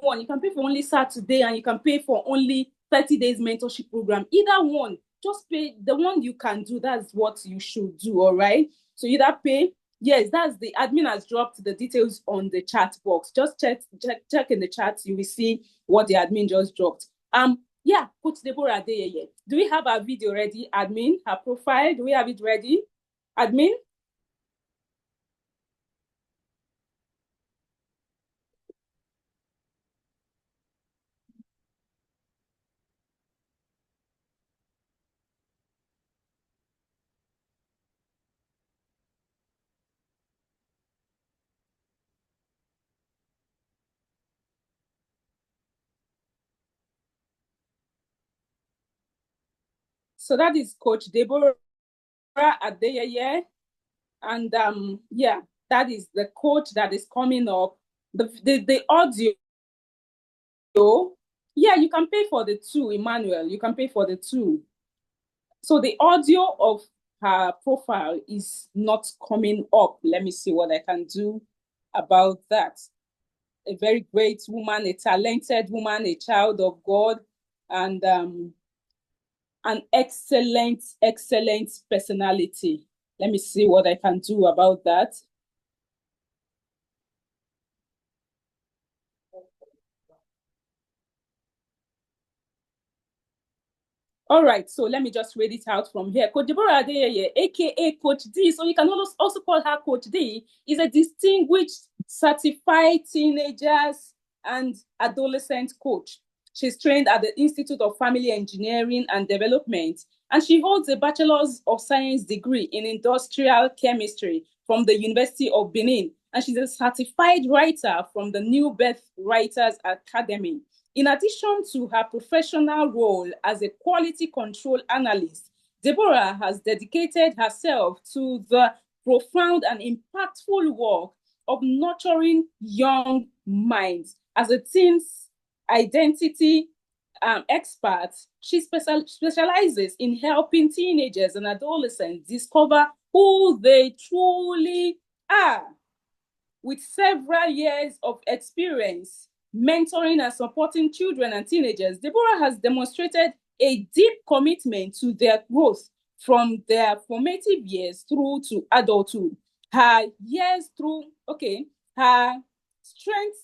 [SPEAKER 7] one. You can pay for only Saturday, and you can pay for only 30 days mentorship program. Either one, just pay the one you can do. That's what you should do, all right? So either pay. Yes, that's the admin has dropped the details on the chat box. Just check in the chat. You will see what the admin just dropped. Yeah, Coach Deborah Adeyeye. Do we have our video ready, admin? Her profile, do we have it ready? Admin? So that is Coach Deborah Adeyeye. And yeah, that is the coach that is coming up. The audio, yeah, you can pay for the 2, Emmanuel. You can pay for the 2. So the audio of her profile is not coming up. Let me see what I can do about that. A very great woman, a talented woman, a child of God, and an excellent personality. Let me see what I can do about that. All right, so let me just read it out from here. Coach Deborah Adeyeye, aka Coach D, so you can also call her Coach D, is a distinguished certified teenagers and adolescent coach. She's trained at the Institute of Family Engineering and Development, and she holds a Bachelor's of Science degree in Industrial Chemistry from the University of Benin, and she's a certified writer from the New Birth Writers Academy. In addition to her professional role as a quality control analyst, Deborah has dedicated herself to the profound and impactful work of nurturing young minds. As a teens identity expert, she specializes in helping teenagers and adolescents discover who they truly are. With several years of experience mentoring and supporting children and teenagers, Deborah has demonstrated a deep commitment to their growth from their formative years through to adulthood. Her strengths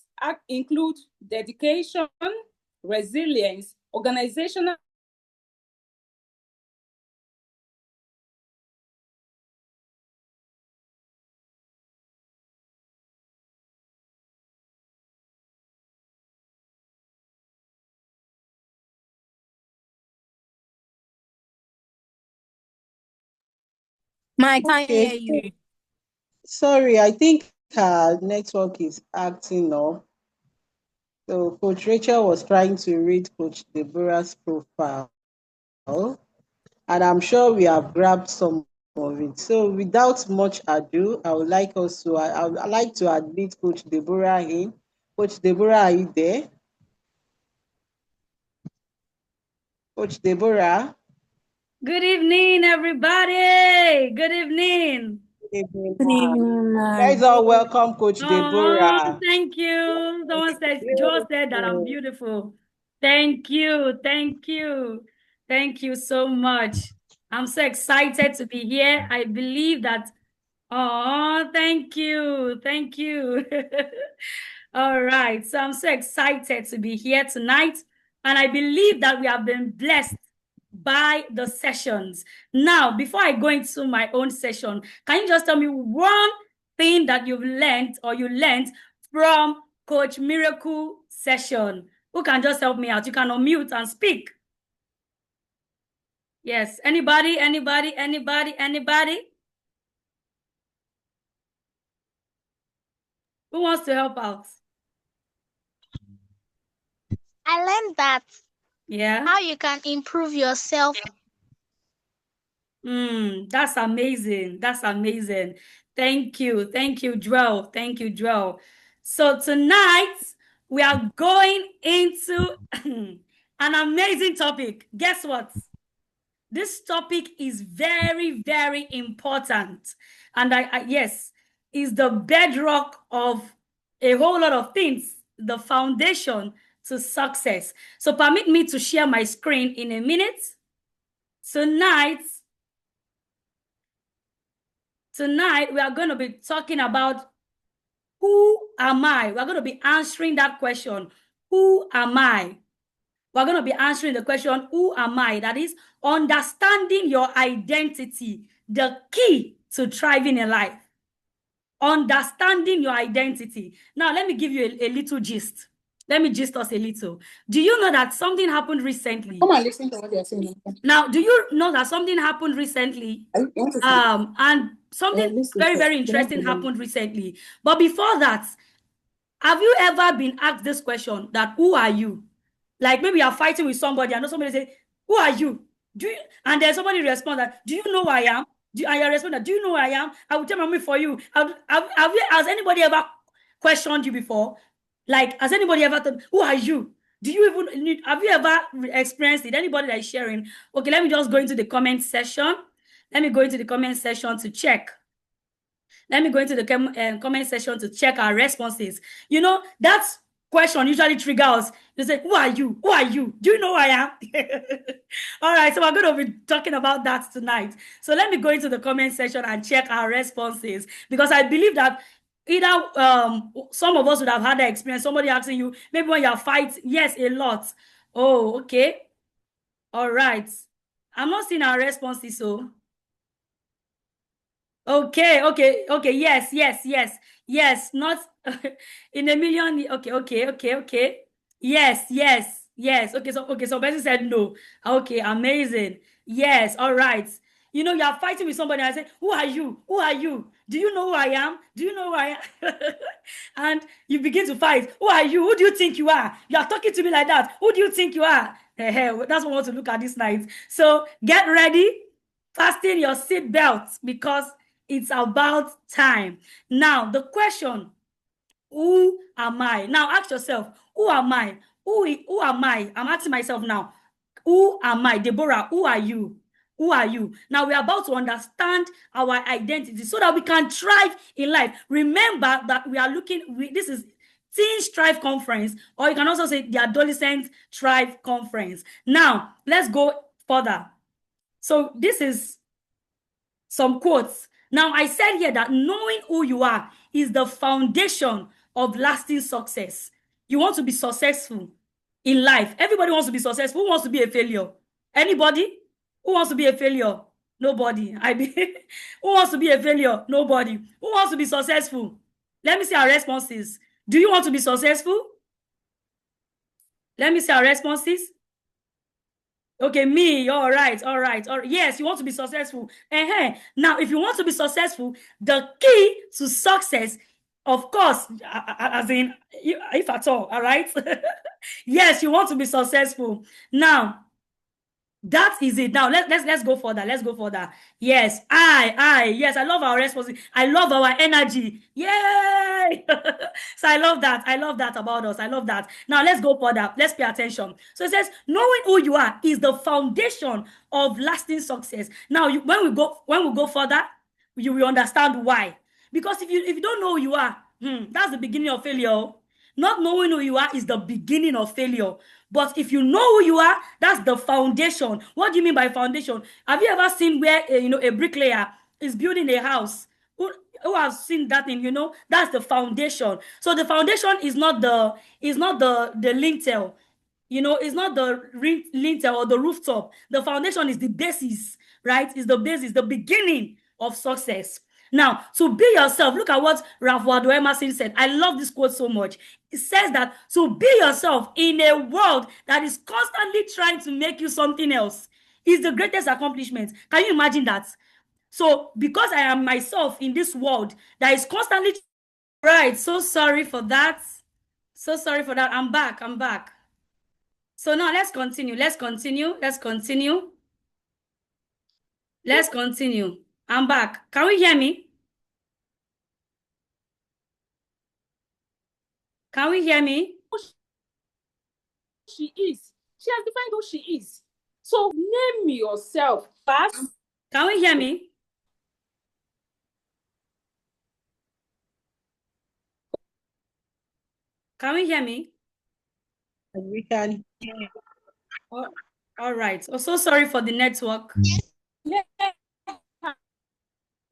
[SPEAKER 7] include dedication, resilience, organizational
[SPEAKER 9] I can't hear
[SPEAKER 1] Okay.
[SPEAKER 9] you.
[SPEAKER 1] Sorry, I think her network is acting up. So Coach Rachel was trying to read Coach Deborah's profile, and I'm sure we have grabbed some of it. So without much ado, I would like us to I'd like to admit Coach Deborah in. Coach Deborah, are you there? Coach Deborah.
[SPEAKER 10] Good evening, everybody. Good evening.
[SPEAKER 1] Good evening,
[SPEAKER 9] Good evening,
[SPEAKER 1] guys, all welcome Coach
[SPEAKER 10] Oh,
[SPEAKER 1] Deborah.
[SPEAKER 10] thank you. Someone said, Joe said that I'm beautiful. Thank you. Thank you. Thank you so much. I'm so excited to be here. I believe that. Oh, thank you. Thank you. All right. So I'm so excited to be here tonight. And I believe that we have been blessed by the sessions. Now, before I go into my own session, can you just tell me one thing that you've learned or you learned from Coach Miracle session? Who can just help me out? You can unmute and speak. Yes. Anybody? Anybody? Anybody? Anybody? Who wants to help out?
[SPEAKER 2] I learned that
[SPEAKER 10] Yeah.
[SPEAKER 2] how you can improve yourself.
[SPEAKER 10] That's amazing. That's amazing. Thank you. Thank you, Joel. Thank you, Joel. So tonight we are going into an amazing topic. Guess what? This topic is very, very important. And yes, is the bedrock of a whole lot of things, the foundation to success. So permit me to share my screen in a minute. Tonight, we are going to be talking about who am I? We're going to be answering that question. Who am I? We're going to be answering the question, who am I? That is understanding your identity, the key to thriving in life. Understanding your identity. Now, let me give you a little gist. Let me gist us a little. Do you know that something happened recently?
[SPEAKER 9] Come on, listen to what they're saying.
[SPEAKER 10] Now, do you know that something happened recently? And something very, very interesting happened recently. But before that, have you ever been asked this question that who are you? Like maybe you're fighting with somebody and somebody say, who are you? And then somebody responds that, do you know who I am? And you respond that, do you know who I am? I will tell mommy for you. Has anybody ever questioned you before? Like, has anybody ever thought, who are you? Do you even need, have you ever experienced it? Anybody that is sharing? Okay, let me just go into the comment section. Let me go into the comment section to check. Let me go into the comment section to check our responses. You know, that question usually triggers. You say, who are you? Who are you? Do you know who I am? All right, so we're going to be talking about that tonight. So let me go into the comment section and check our responses, because I believe that either some of us would have had that experience, somebody asking you, maybe when you're fighting, yes, a lot. Oh, okay. All right. I'm not seeing our responses, so. Okay. Yes. Not in a million. Okay. Yes. Okay. So person said no. Okay, amazing. Yes. All right. You know, you are fighting with somebody and I say, who are you? Who are you? Do you know who I am? Do you know who I am? And you begin to fight. Who are you? Who do you think you are? You are talking to me like that. Who do you think you are? That's what we want to look at this night. So get ready. Fasten your seat belts, because it's about time. Now, the question, who am I? Now, ask yourself, who am I? Who am I? I'm asking myself now, who am I? Deborah, who are you? Who are you? Now, we're about to understand our identity so that we can thrive in life. Remember that we are this is Teen Thrive Conference, or you can also say the Adolescent Thrive Conference. Now, let's go further. So this is some quotes. Now, I said here that knowing who you are is the foundation of lasting success. You want to be successful in life. Everybody wants to be successful. Who wants to be a failure? Anybody? Who wants to be a failure? Nobody. Who wants to be a failure? Nobody. Who wants to be successful? Let me see our responses. Do you want to be successful? Let me see our responses. Okay, me. All right. Yes, you want to be successful. Now, if you want to be successful, the key to success, of course, as in, if at all right? Yes, you want to be successful. Now, that is it. Now let's go further. Let's go further. Yes, yes, I love our responsibility. I love our energy. Yay! So I love that about us. I love that. Now let's go further. Let's pay attention. So it says, knowing who you are is the foundation of lasting success. Now, when we go further, you will understand why. Because if you don't know who you are, that's the beginning of failure. Not knowing who you are is the beginning of failure. But if you know who you are, that's the foundation. What do you mean by foundation? Have you ever seen where a bricklayer is building a house? Who has seen that thing? That's the foundation. So the foundation is not the lintel. It's not the lintel or the rooftop. The foundation is the basis, right? It's the basis, the beginning of success. Now, to be yourself, look at what Ralph Waldo Emerson said. I love this quote so much. It says that to be yourself in a world that is constantly trying to make you something else is the greatest accomplishment. Can you imagine that? So, because I am myself in this world that is constantly right. So sorry for that. I'm back. So now let's continue. I'm back. Can we hear me? Can we hear me?
[SPEAKER 7] She is. She has defined who she is. So name yourself first.
[SPEAKER 10] Can we hear me? Can we hear me?
[SPEAKER 1] We can hear you.
[SPEAKER 10] Oh, all right. Oh, so sorry for the network.
[SPEAKER 7] Yeah.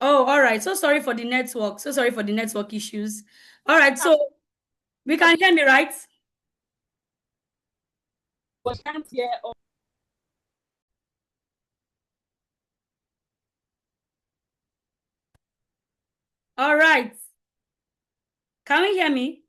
[SPEAKER 10] Oh, all right. So sorry for the network issues. All right. So we can hear me, right?
[SPEAKER 7] But can't hear.
[SPEAKER 10] All right. Can we hear me?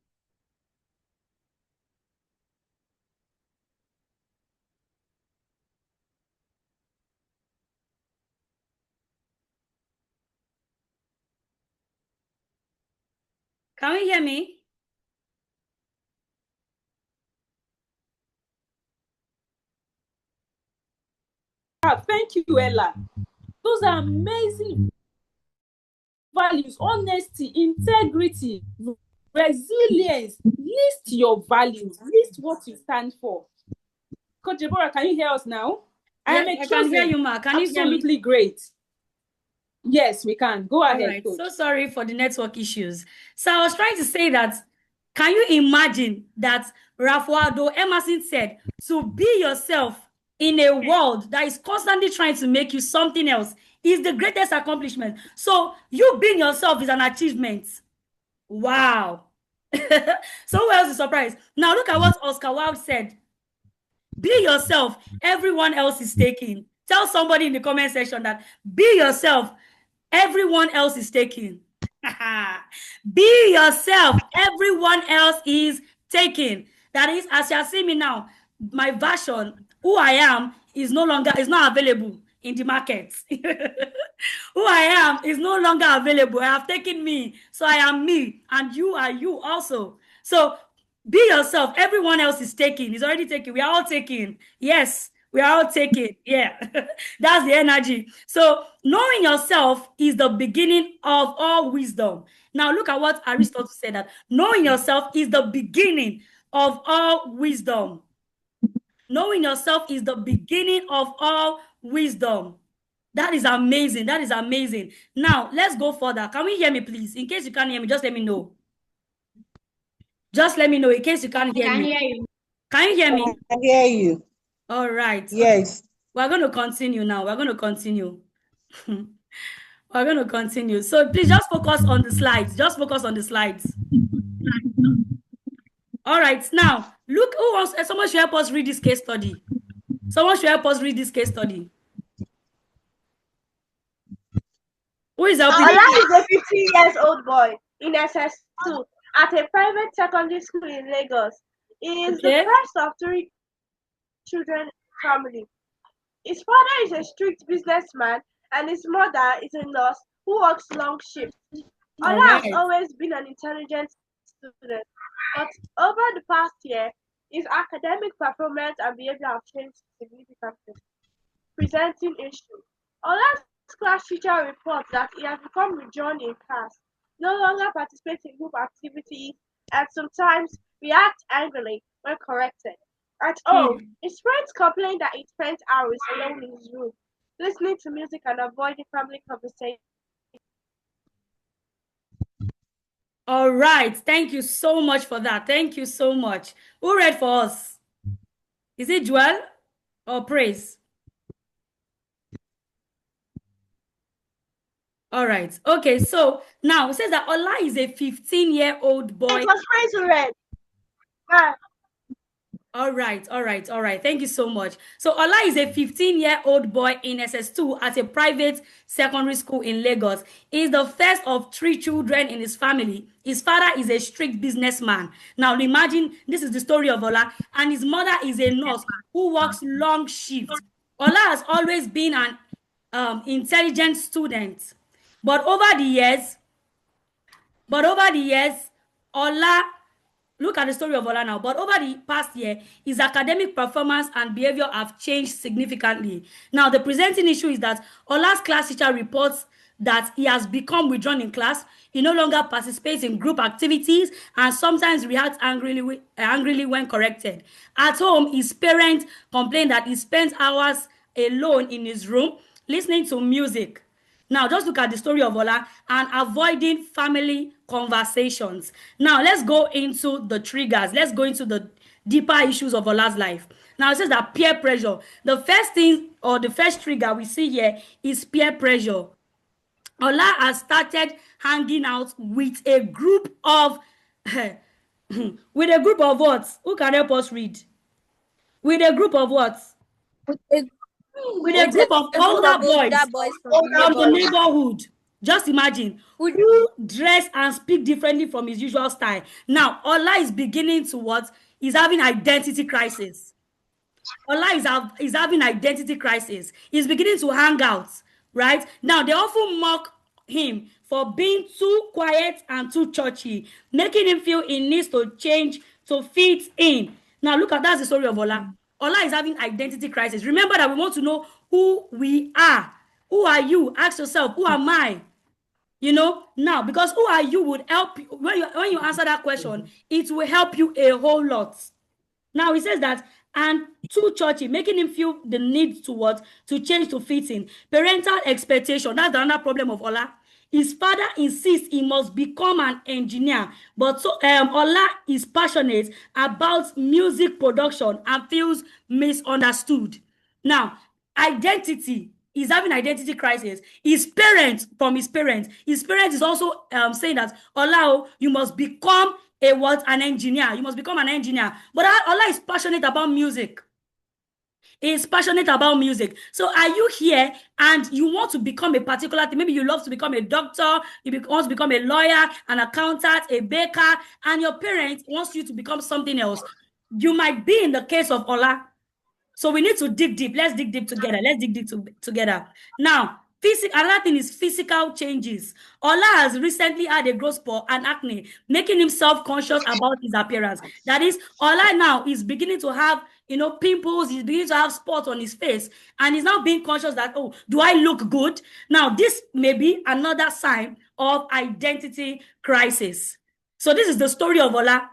[SPEAKER 10] Can we hear me?
[SPEAKER 7] Thank you, Ella. Those are amazing values: honesty, integrity, resilience. List your values. List what you stand for. Coach Deborah, can you hear us now?
[SPEAKER 10] Yeah, I can hear you, Ma. Can you hear me?
[SPEAKER 7] Absolutely great. Yes, we can. Go ahead,
[SPEAKER 10] right.
[SPEAKER 7] Coach.
[SPEAKER 10] So sorry for the network issues. So I was trying to say that, can you imagine that Ralph Waldo Emerson said, to be yourself in a world that is constantly trying to make you something else is the greatest accomplishment. So you being yourself is an achievement. Wow. So who else is surprised? Now look at what Oscar Wilde said. Be yourself, everyone else is taking. Tell somebody in the comment section that be yourself, everyone else is taking. Be yourself, everyone else is taking. That is, as you see me now, my version, who I am, is not available in the market. Who I am is no longer available. I have taken me, so I am me, and you are you also. So be yourself. Everyone else is taking. It's already taken. We are all taking. Yes, we are all taking. Yeah, that's the energy. So knowing yourself is the beginning of all wisdom. Now look at what Aristotle said, that knowing yourself is the beginning of all wisdom. Knowing yourself is the beginning of all wisdom. That is amazing. That is amazing. Now, let's go further. Can we hear me, please? In case you can't hear me, just let me know. Just let me know in case you can't hear me.
[SPEAKER 5] Hear you.
[SPEAKER 10] Can you hear me?
[SPEAKER 1] I hear you.
[SPEAKER 10] All right.
[SPEAKER 1] Yes.
[SPEAKER 10] We're going to continue now. We're going to continue. We're going to continue. So please just focus on the slides. Just focus on the slides. All right. Now, look, who wants, someone should help us read this case study. Someone should help us read this case study. Who is helping?
[SPEAKER 11] Ola is a 15-year-old boy in SS2 at a private secondary school in Lagos. He is the first of 3 children family. His father is a strict businessman and his mother is a nurse who works long shifts.
[SPEAKER 10] All
[SPEAKER 11] Ola has
[SPEAKER 10] right.
[SPEAKER 11] always been an intelligent student, but over the past year, his academic performance and behavior have changed significantly, presenting issues. Ola's class teacher reports that he has become withdrawn in class, no longer participates in group activities, and sometimes reacts angrily when corrected. At home, his friends complain that he spends hours alone in his room, listening to music and avoiding family conversations.
[SPEAKER 10] All right. Thank you so much for that. Thank you so much. Who read for us? Is it Joel or Praise? All right. Okay. So now it says that Ola is a 15-year-old boy.
[SPEAKER 11] It was Praise who read. Ah.
[SPEAKER 10] All right. Thank you so much. So Ola is a 15-year-old boy in SS2 at a private secondary school in Lagos. He is the first of 3 children in his family. His father is a strict businessman. Now imagine this is the story of Ola, and his mother is a nurse who works long shifts. Ola has always been an intelligent student, but over the years, Ola. Look at the story of Ola now. But over the past year, his academic performance and behavior have changed significantly. Now, the presenting issue is that Ola's class teacher reports that he has become withdrawn in class. He no longer participates in group activities and sometimes reacts angrily when corrected. At home, his parents complain that he spends hours alone in his room listening to music. Now, just look at the story of Ola and avoiding family conversations. Now, let's go into the triggers. Let's go into the deeper issues of Ola's life. Now, it says that peer pressure. The first thing or the first trigger we see here is peer pressure. Ola has started hanging out with a group of with a group of what? Who can help us read? With a group of what? With a group of older boys from the neighborhood. Just imagine, who dress and speak differently from his usual style. Now, Ola is beginning to what? He's having identity crisis. Ola is having identity crisis. He's beginning to hang out, right? Now, they often mock him for being too quiet and too churchy, making him feel he needs to change to fit in. Now, look at that's the story of Ola. Ola is having identity crisis. Remember that we want to know who we are. Who are you? Ask yourself, who am I? You know, now, because who are you would help you. When you answer that question, it will help you a whole lot. Now, he says that, and too churchy, making him feel the need to what? To change to fit in. Parental expectation, that's another problem of Ola. His father insists he must become an engineer, but so Ola is passionate about music production and feels misunderstood. Now, identity. He's having identity crisis. His parents is also saying that, Ola, you must become an engineer. You must become an engineer. But Ola is passionate about music. He is passionate about music. So are you here and you want to become a particular thing? Maybe you love to become a doctor, you want to become a lawyer, an accountant, a baker, and your parents wants you to become something else. You might be in the case of Ola. So we need to dig deep. Let's dig deep together. Together. Now, another thing is physical changes. Ola has recently had a growth spurt and acne, making him self-conscious about his appearance. That is, Ola now is beginning to have, pimples. He's beginning to have spots on his face. And he's now being conscious that, oh, do I look good? Now, this may be another sign of identity crisis. So this is the story of Ola.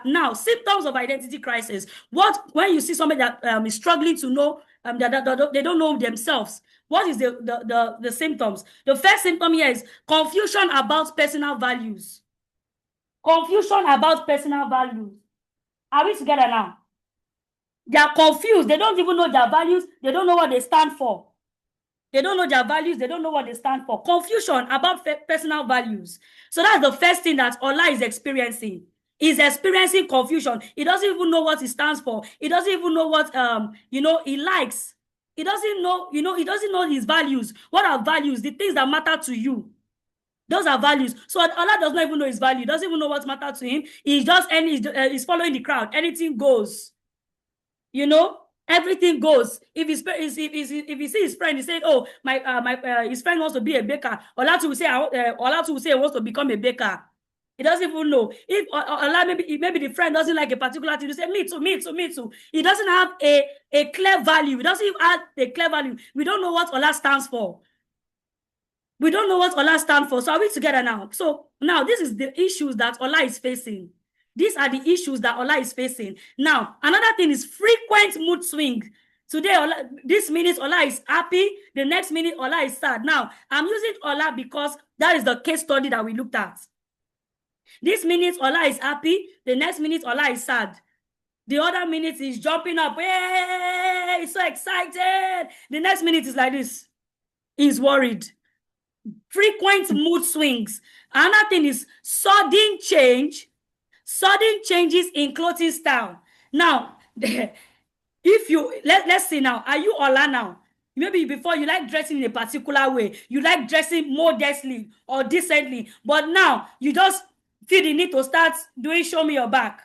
[SPEAKER 10] Now, symptoms of identity crisis. When you see somebody that is struggling to know, that they don't know themselves, what is the symptoms? The first symptom here is confusion about personal values. Confusion about personal values. Are we together now? They are confused. They don't even know their values. They don't know what they stand for. They don't know their values. They don't know what they stand for. Confusion about personal values. So that's the first thing that Ola is experiencing. He's experiencing confusion. He doesn't even know what he stands for. He doesn't even know what he likes. He doesn't know, he doesn't know his values. What are values? The things that matter to you. Those are values. So Allah does not even know his value. He doesn't even know what matters to him. He's just he's following the crowd. Anything goes. Everything goes. If he see his friend, he said, "Oh, his friend wants to be a baker." Olatu will say, "Olatu will say he wants to become a baker." He doesn't even know. If Ola, maybe the friend doesn't like a particular thing, you say, "Me too, me too, me too." He doesn't have a clear value. He doesn't even have a clear value. We don't know what Ola stands for. We don't know what Ola stands for. So are we together now? So now this is the issues that Ola is facing. These are the issues that Ola is facing. Now, another thing is frequent mood swing. Today, this minute, Ola is happy. The next minute, Ola is sad. Now, I'm using Ola because that is the case study that we looked at. This minute, Ola is happy. The next minute, Ola is sad. The other minute is jumping up. Hey, he's so excited. The next minute is like this. He's worried. Frequent mood swings. Another thing is sudden changes in clothing style. Now, if you let's see now, are you Ola now? Maybe before you like dressing in a particular way, you like dressing modestly or decently, but now you just feel the need to start doing show me your back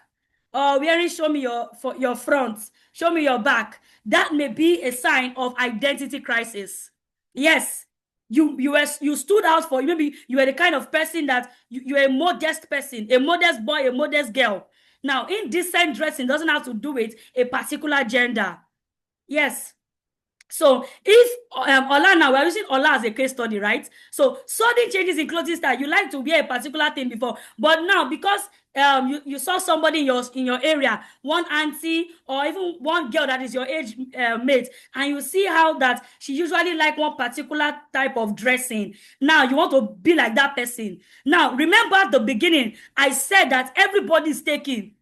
[SPEAKER 10] or wearing show me your front, show me your back. That may be a sign of identity crisis. Yes. You stood out for, maybe you were the kind of person that you're a modest person, a modest boy, a modest girl. Now, indecent dressing doesn't have to do with a particular gender. Yes. So if Ola, now we're using Ola as a case study, right? So sudden changes in clothing style, you like to wear a particular thing before, but now because you saw somebody in your area, one auntie or even one girl that is your age mate, and you see how that she usually like one particular type of dressing. Now you want to be like that person. Now remember at the beginning, I said that everybody is taking.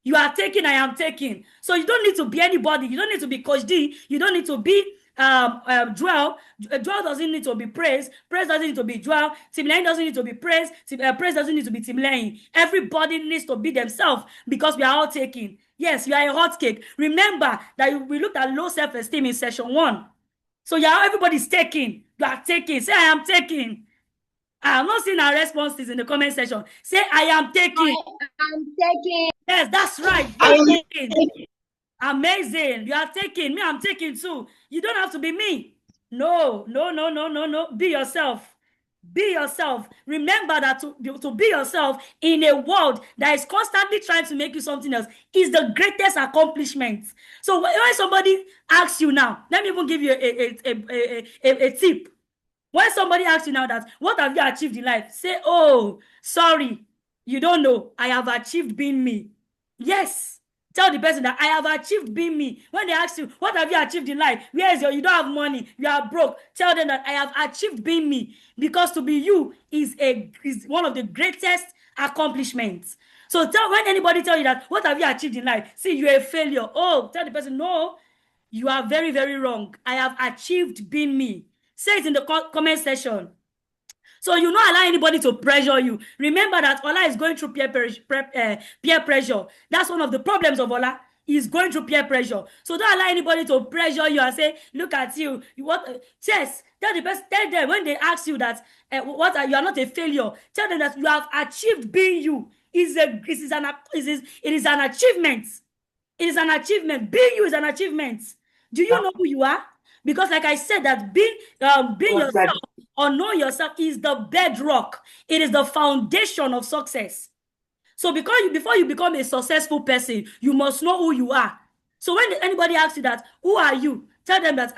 [SPEAKER 10] You are taking, I am taking. So you don't need to be anybody. You don't need to be Coach D. You don't need to be Joel. Joel doesn't need to be praised. Praise doesn't need to be Joel. Timlane doesn't need to be praised. Praise doesn't need to be Timlane. Everybody needs to be themselves because we are all taking. Yes, you are a hot cake. Remember that we looked at low self-esteem in session 1. So everybody's taking. You are taking. Say, I am taking. I have not seen our responses in the comment section. Say, I am taking.
[SPEAKER 5] I am taking.
[SPEAKER 10] Yes, that's right. I'm taking. Amazing. You are taking. Me, I'm taking too. You don't have to be me. No. Be yourself. Be yourself. Remember that to be yourself in a world that is constantly trying to make you something else is the greatest accomplishment. So when somebody asks you now, let me even give you a tip. When somebody asks you now that, what have you achieved in life? Say, oh, sorry, you don't know. I have achieved being me. Yes. Tell the person that I have achieved being me. When they ask you, what have you achieved in life? You don't have money, you are broke. Tell them that I have achieved being me. Because to be you is one of the greatest accomplishments. So when anybody tell you that, what have you achieved in life? See, you're a failure. Oh, tell the person, no, you are very, very wrong. I have achieved being me. Say it in the comment section. So you not allow anybody to pressure you. Remember that Ola is going through peer pressure. That's one of the problems of Ola. He's going through peer pressure. So don't allow anybody to pressure you and say, look at you. Yes, tell them when they ask you that you are not a failure. Tell them that you have achieved being you. It is an achievement. It is an achievement. Being you is an achievement. Do you know who you are? Because like I said, that being yourself or know yourself is the bedrock. It is the foundation of success. So before you become a successful person, you must know who you are. So when anybody asks you that, who are you? Tell them that,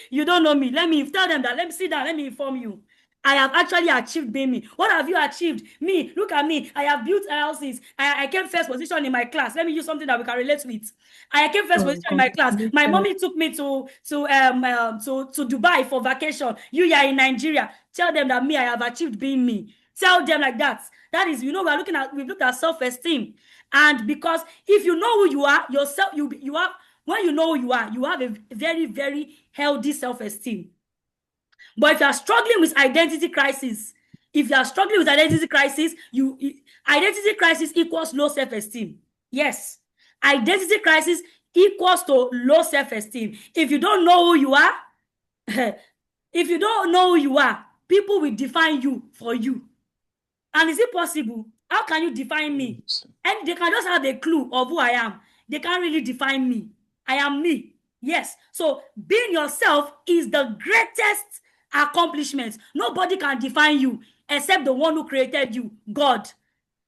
[SPEAKER 10] you don't know me. Tell them that, let me sit down, let me inform you. I have actually achieved being me. What have you achieved? Me, look at me. I have built houses. I came first position in my class. Let me use something that we can relate with. I came first position in my class. My mommy took me to Dubai for vacation. You are in Nigeria. Tell them that me, I have achieved being me. Tell them like that. That is, we've looked at self-esteem. And because if you know who you are, yourself, when you know who you are, you have a very, very healthy self-esteem. But if you are struggling with identity crisis, identity crisis equals low self-esteem. Yes. Identity crisis equals to low self-esteem. If you don't know who you are, people will define you for you. And is it possible? How can you define me? And they can just have a clue of who I am. They can't really define me. I am me. Yes. So being yourself is the greatest accomplishment. Nobody can define you except the one who created you, God.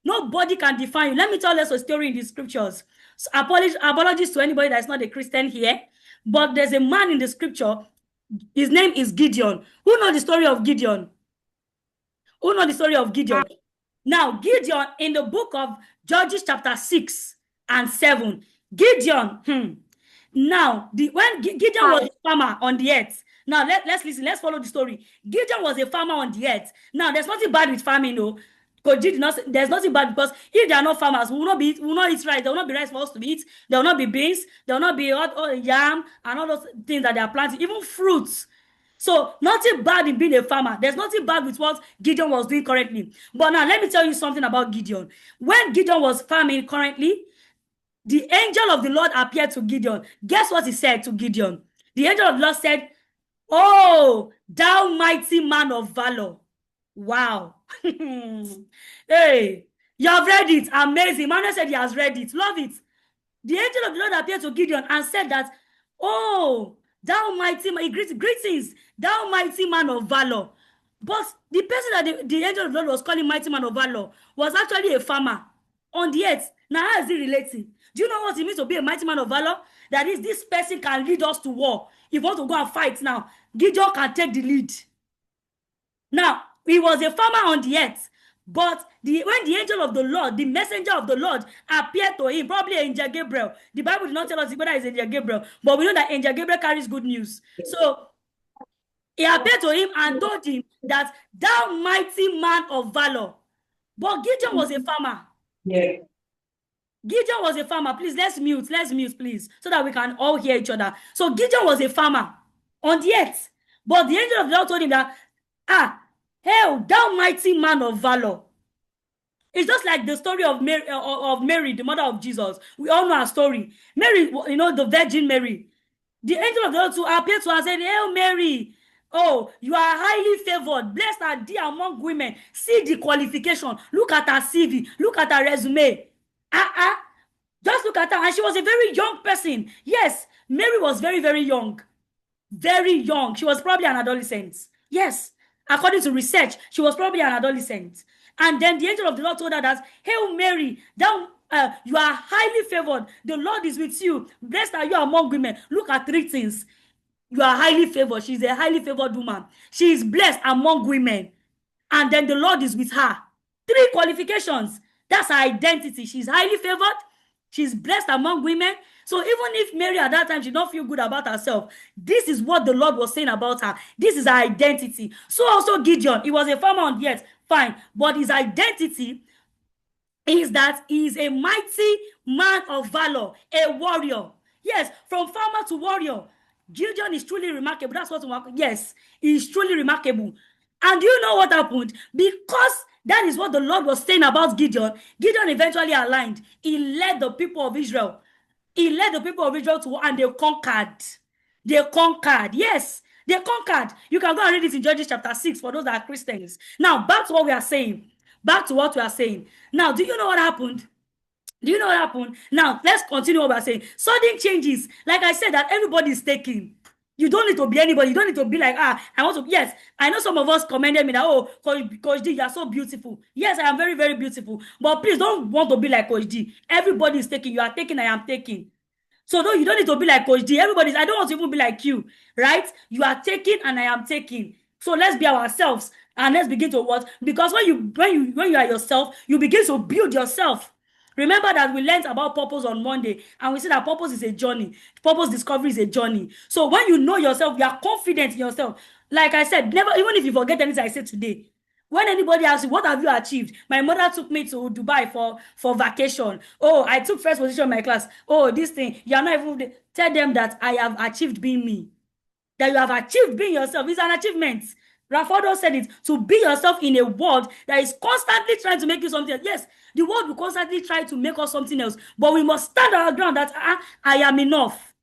[SPEAKER 10] Nobody can define you. Let me tell us a story in the scriptures. So apologies to anybody that's not a Christian here, but there's a man in the scripture. His name is Gideon. Who know the story of Gideon? Who know the story of Gideon? Now, Gideon, in the book of Judges chapter 6 and 7, Gideon, now, when Gideon was a farmer on the earth, now let's listen, let's follow the story. Gideon was a farmer on the earth. Now, there's nothing bad with farming, no. There's nothing bad, because if they are not farmers, we will not eat rice. There will not be rice for us to eat. There will not be beans. There will not be yam and all those things that they are planting, even fruits. So nothing bad in being a farmer. There's nothing bad with what Gideon was doing currently. But now let me tell you something about Gideon. When Gideon was farming currently, the angel of the Lord appeared to Gideon. Guess what he said to Gideon? The angel of the Lord said, "Oh, thou mighty man of valor." Wow. Hey, you have read it. Amazing. Manuel said he has read it. Love it. The angel of the Lord appeared to Gideon and said that, "Oh, thou mighty man," greetings, thou mighty man of valor. But the person that the angel of the Lord was calling mighty man of valor was actually a farmer on the earth. Now, how is it relating? Do you know what it means to be a mighty man of valor? That is, this person can lead us to war. If you want to go and fight now, Gideon can take the lead. Now, he was a farmer on the earth, but when the angel of the Lord, the messenger of the Lord, appeared to him, probably Angel Gabriel. The Bible did not tell us whether it's Angel Gabriel, but we know that Angel Gabriel carries good news. So he appeared to him and told him that, "Thou mighty man of valor." But Gideon was a farmer.
[SPEAKER 1] Yeah.
[SPEAKER 10] Gideon was a farmer. Please, let's mute, please, so that we can all hear each other. So Gideon was a farmer on the earth. But the angel of the Lord told him that, "Hail, thou mighty man of valor." It's just like the story of Mary, the mother of Jesus. We all know her story. Mary, the Virgin Mary. The angel of the Lord to appear to her and said, "Hail Mary, oh, you are highly favored. Blessed are thee among women." See the qualification. Look at her CV. Look at her resume. Just look at her. And she was a very young person. Yes, Mary was very, very young. Very young. She was probably an adolescent. Yes, according to research, she was probably an adolescent. And then the angel of the Lord told her that, "Hail Mary, you are highly favored. The Lord is with you. Blessed are you among women." Look at 3 things. You are highly favored. She's a highly favored woman. She is blessed among women. And then the Lord is with her. 3 qualifications. That's her identity. She's highly favored. She's blessed among women. So even if Mary at that time did not feel good about herself, this is what the Lord was saying about her. This is her identity. So also Gideon, he was a farmer on the earth, fine. But his identity is that he is a mighty man of valor, a warrior. Yes, from farmer to warrior. Gideon is truly remarkable. That's what, yes, he is truly remarkable. And do you know what happened? Because that is what the Lord was saying about Gideon. Gideon eventually aligned. He led the people of Israel. He led the people of Israel to war, and they conquered. They conquered. Yes, they conquered. You can go and read it in Judges chapter 6 for those that are Christians. Now, back to what we are saying. Now, do you know what happened? Now, let's continue what we are saying. Sudden changes. Like I said, that everybody is taking. You don't need to be anybody. You don't need to be like, I want to. Yes, I know some of us commended me that, "Oh, Coach D, you are so beautiful." Yes, I am very, very beautiful. But please don't want to be like Coach D. Everybody is taking. You are taking, I am taking. So no, you don't need to be like Coach D. I don't want to even be like you, right? You are taking and I am taking. So let's be ourselves and let's begin to what? Because when you are yourself, you begin to build yourself. Remember that we learned about purpose on Monday, and we said that purpose is a journey. Purpose discovery is a journey. So when you know yourself, you are confident in yourself. Like I said, never, even if you forget anything I said today, when anybody asks you, "What have you achieved?" My mother took me to Dubai for vacation. "Oh, I took first position in my class. Oh, this thing." You are not even, tell them that I have achieved being me. That you have achieved being yourself is an achievement. Rafado said it, to be yourself in a world that is constantly trying to make you something else. Yes, the world will constantly try to make us something else, but we must stand our ground that I am enough.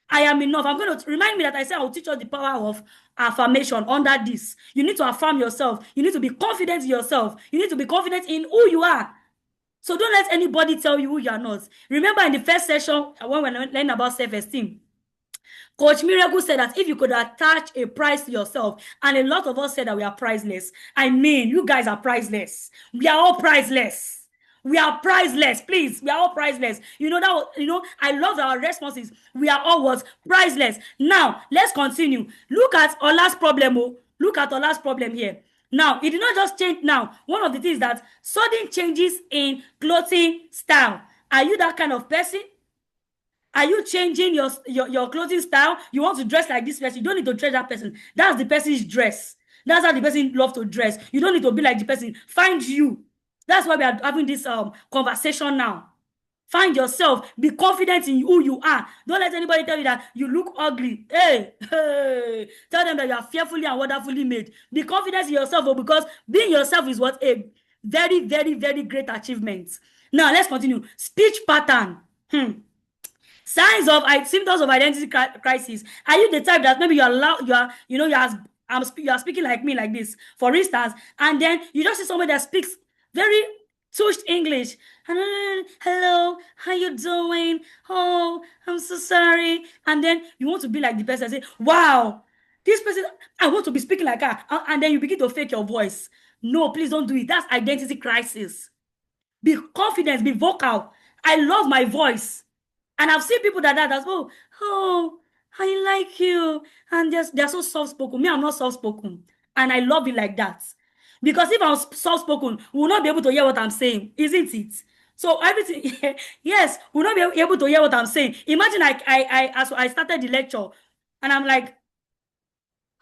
[SPEAKER 10] I am enough. I'm going to remind me that I said I will teach us the power of affirmation under this. You need to affirm yourself. You need to be confident in yourself. You need to be confident in who you are. So don't let anybody tell you who you are not. Remember in the first session, when we learned about self-esteem, Coach Miracle said that if you could attach a price to yourself, and a lot of us said that we are priceless. I mean, you guys are priceless. We are all priceless. We are priceless. Please, we are all priceless. I love our responses. We are all what? Priceless. Now, let's continue. Look at our last problem. Look at our last problem here. Now, it did not just change. Now, one of the things that sudden changes in clothing style. Are you that kind of person? Are you changing your clothing style? You want to dress like this person. You don't need to dress that person. That's the person's dress. That's how the person loves to dress. You don't need to be like the person. Find you. That's why we are having this conversation now. Find yourself. Be confident in who you are. Don't let anybody tell you that you look ugly. Hey. Tell them that you are fearfully and wonderfully made. Be confident in yourself, because being yourself is what a very, very, very great achievement. Now, let's continue. Speech pattern. Symptoms of identity crisis. Are you the type that maybe you are speaking like me, like this, for instance, and then you just see somebody that speaks very touched English. Hello, how you doing? Oh, I'm so sorry. And then you want to be like the person and say, wow, this person, I want to be speaking like her. And then you begin to fake your voice. No, please don't do it. That's identity crisis. Be confident, be vocal. I love my voice. And I've seen people that I like you. And they're so soft-spoken. Me, I'm not soft-spoken. And I love it like that. Because if I'm soft-spoken, we will not be able to hear what I'm saying, isn't it? So everything, yes, we'll not be able to hear what I'm saying. Imagine as I started the lecture, and I'm like,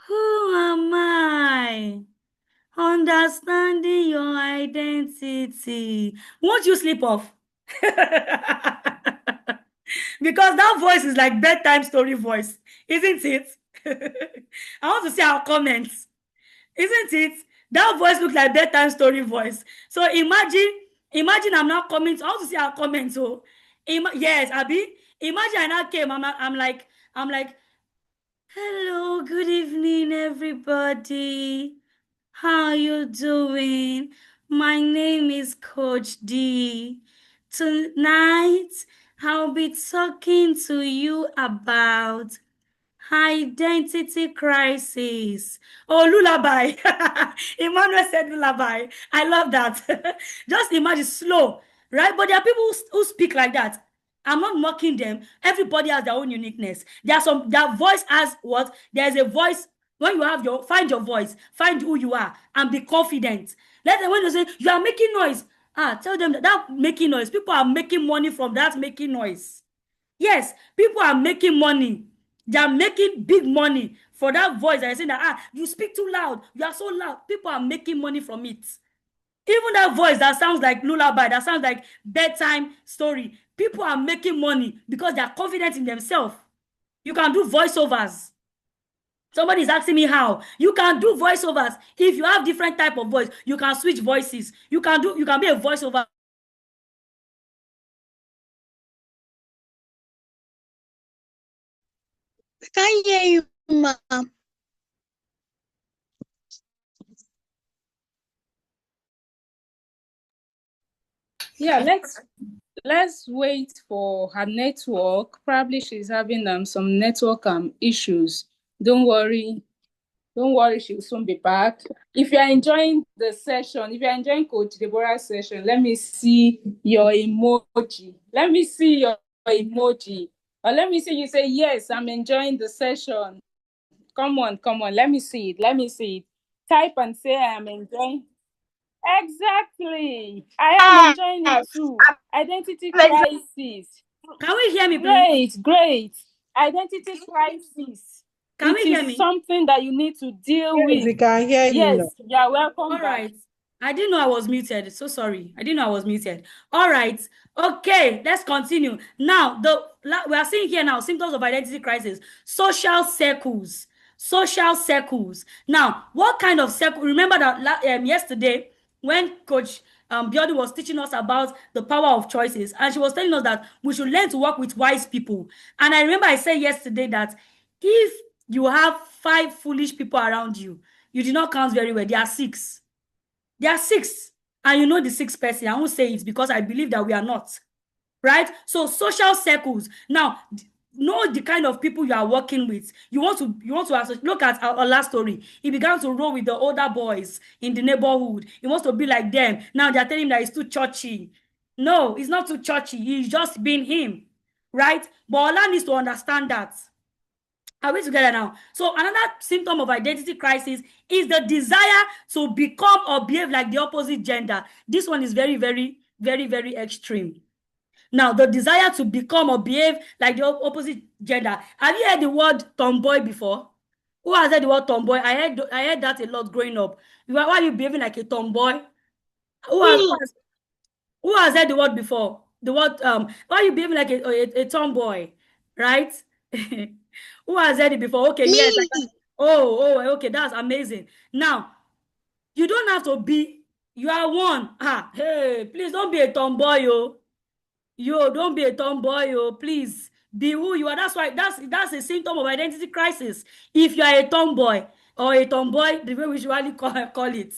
[SPEAKER 10] who am I? Understanding your identity. Won't you sleep off? Because that voice is like bedtime story voice, isn't it? I want to see our comments. Isn't it? That voice looks like bedtime story voice. So imagine I'm not coming. I want to see our comments. So yes, Abby. Imagine I now came. I'm like, hello, good evening, everybody. How you doing? My name is Coach D. Tonight, I'll be talking to you about identity crisis. Oh, lullaby. Emmanuel said lullaby. I love that. Just imagine, slow, right? But there are people who speak like that. I'm not mocking them. Everybody has their own uniqueness. Their voice has what? There's a voice. When you have find your voice, find who you are, and be confident. Let them, when they say you are making noise, tell them that making noise. People are making money from that making noise. Yes, people are making money. They are making big money for that voice. They're saying that you speak too loud. You are so loud. People are making money from it. Even that voice that sounds like lullaby, that sounds like bedtime story. People are making money because they are confident in themselves. You can do voiceovers. Somebody is asking me how. You can do voiceovers. If you have different type of voice, you can switch voices. You can be a voiceover.
[SPEAKER 2] I can't hear you, ma'am.
[SPEAKER 7] Yeah, let's wait for her network. Probably she's having some network issues. Don't worry, she'll soon be back. If you're enjoying the session, if you're enjoying Coach Deborah's session, let me see your emoji. Let me see your emoji. Or let me see you say, yes, I'm enjoying the session. Come on, let me see it. Type and say I am enjoying. Exactly. I am enjoying it too. Identity crisis.
[SPEAKER 10] Can we hear me, please?
[SPEAKER 7] Great. Identity crisis.
[SPEAKER 10] Can we hear me?
[SPEAKER 7] Something that you need to deal with.
[SPEAKER 1] We can hear you.
[SPEAKER 7] Yes, you're welcome.
[SPEAKER 10] All right. I didn't know I was muted. So sorry. I didn't know I was muted. All right. Okay, let's continue. Now, we are seeing here now symptoms of identity crisis. Social circles. Now, what kind of circle? Remember that yesterday when Coach Biodi was teaching us about the power of choices, and she was telling us that we should learn to work with wise people. And I remember I said yesterday that if you have 5 foolish people around you, you did not count very well. There are 6. And and you know the sixth person, I won't say it because I believe that we are not. Right? So social circles. Now, know the kind of people you are working with. You want to look at our last story. He began to roll with the older boys in the neighborhood. He wants to be like them. Now they're telling him that he's too churchy. No, he's not too churchy. He's just being him. Right? But Ola needs to understand that. Are we together now? So another symptom of identity crisis is the desire to become or behave like the opposite gender. This one is very, very, very, very extreme. Now, the desire to become or behave like the opposite gender. Have you heard the word tomboy before? Who has heard the word tomboy? I heard that a lot growing up. Why are you behaving like a tomboy? Who has heard the word before? The word why are you behaving like a tomboy? Right? Who has heard it before? Okay, yes. Okay, that's amazing. Now, you don't have to be, you are one. Hey, please don't be a tomboy, yo, don't be a tomboy, please be who you are. That's why that's a symptom of identity crisis. If you are a tomboy or a tomboy, the way we usually call it,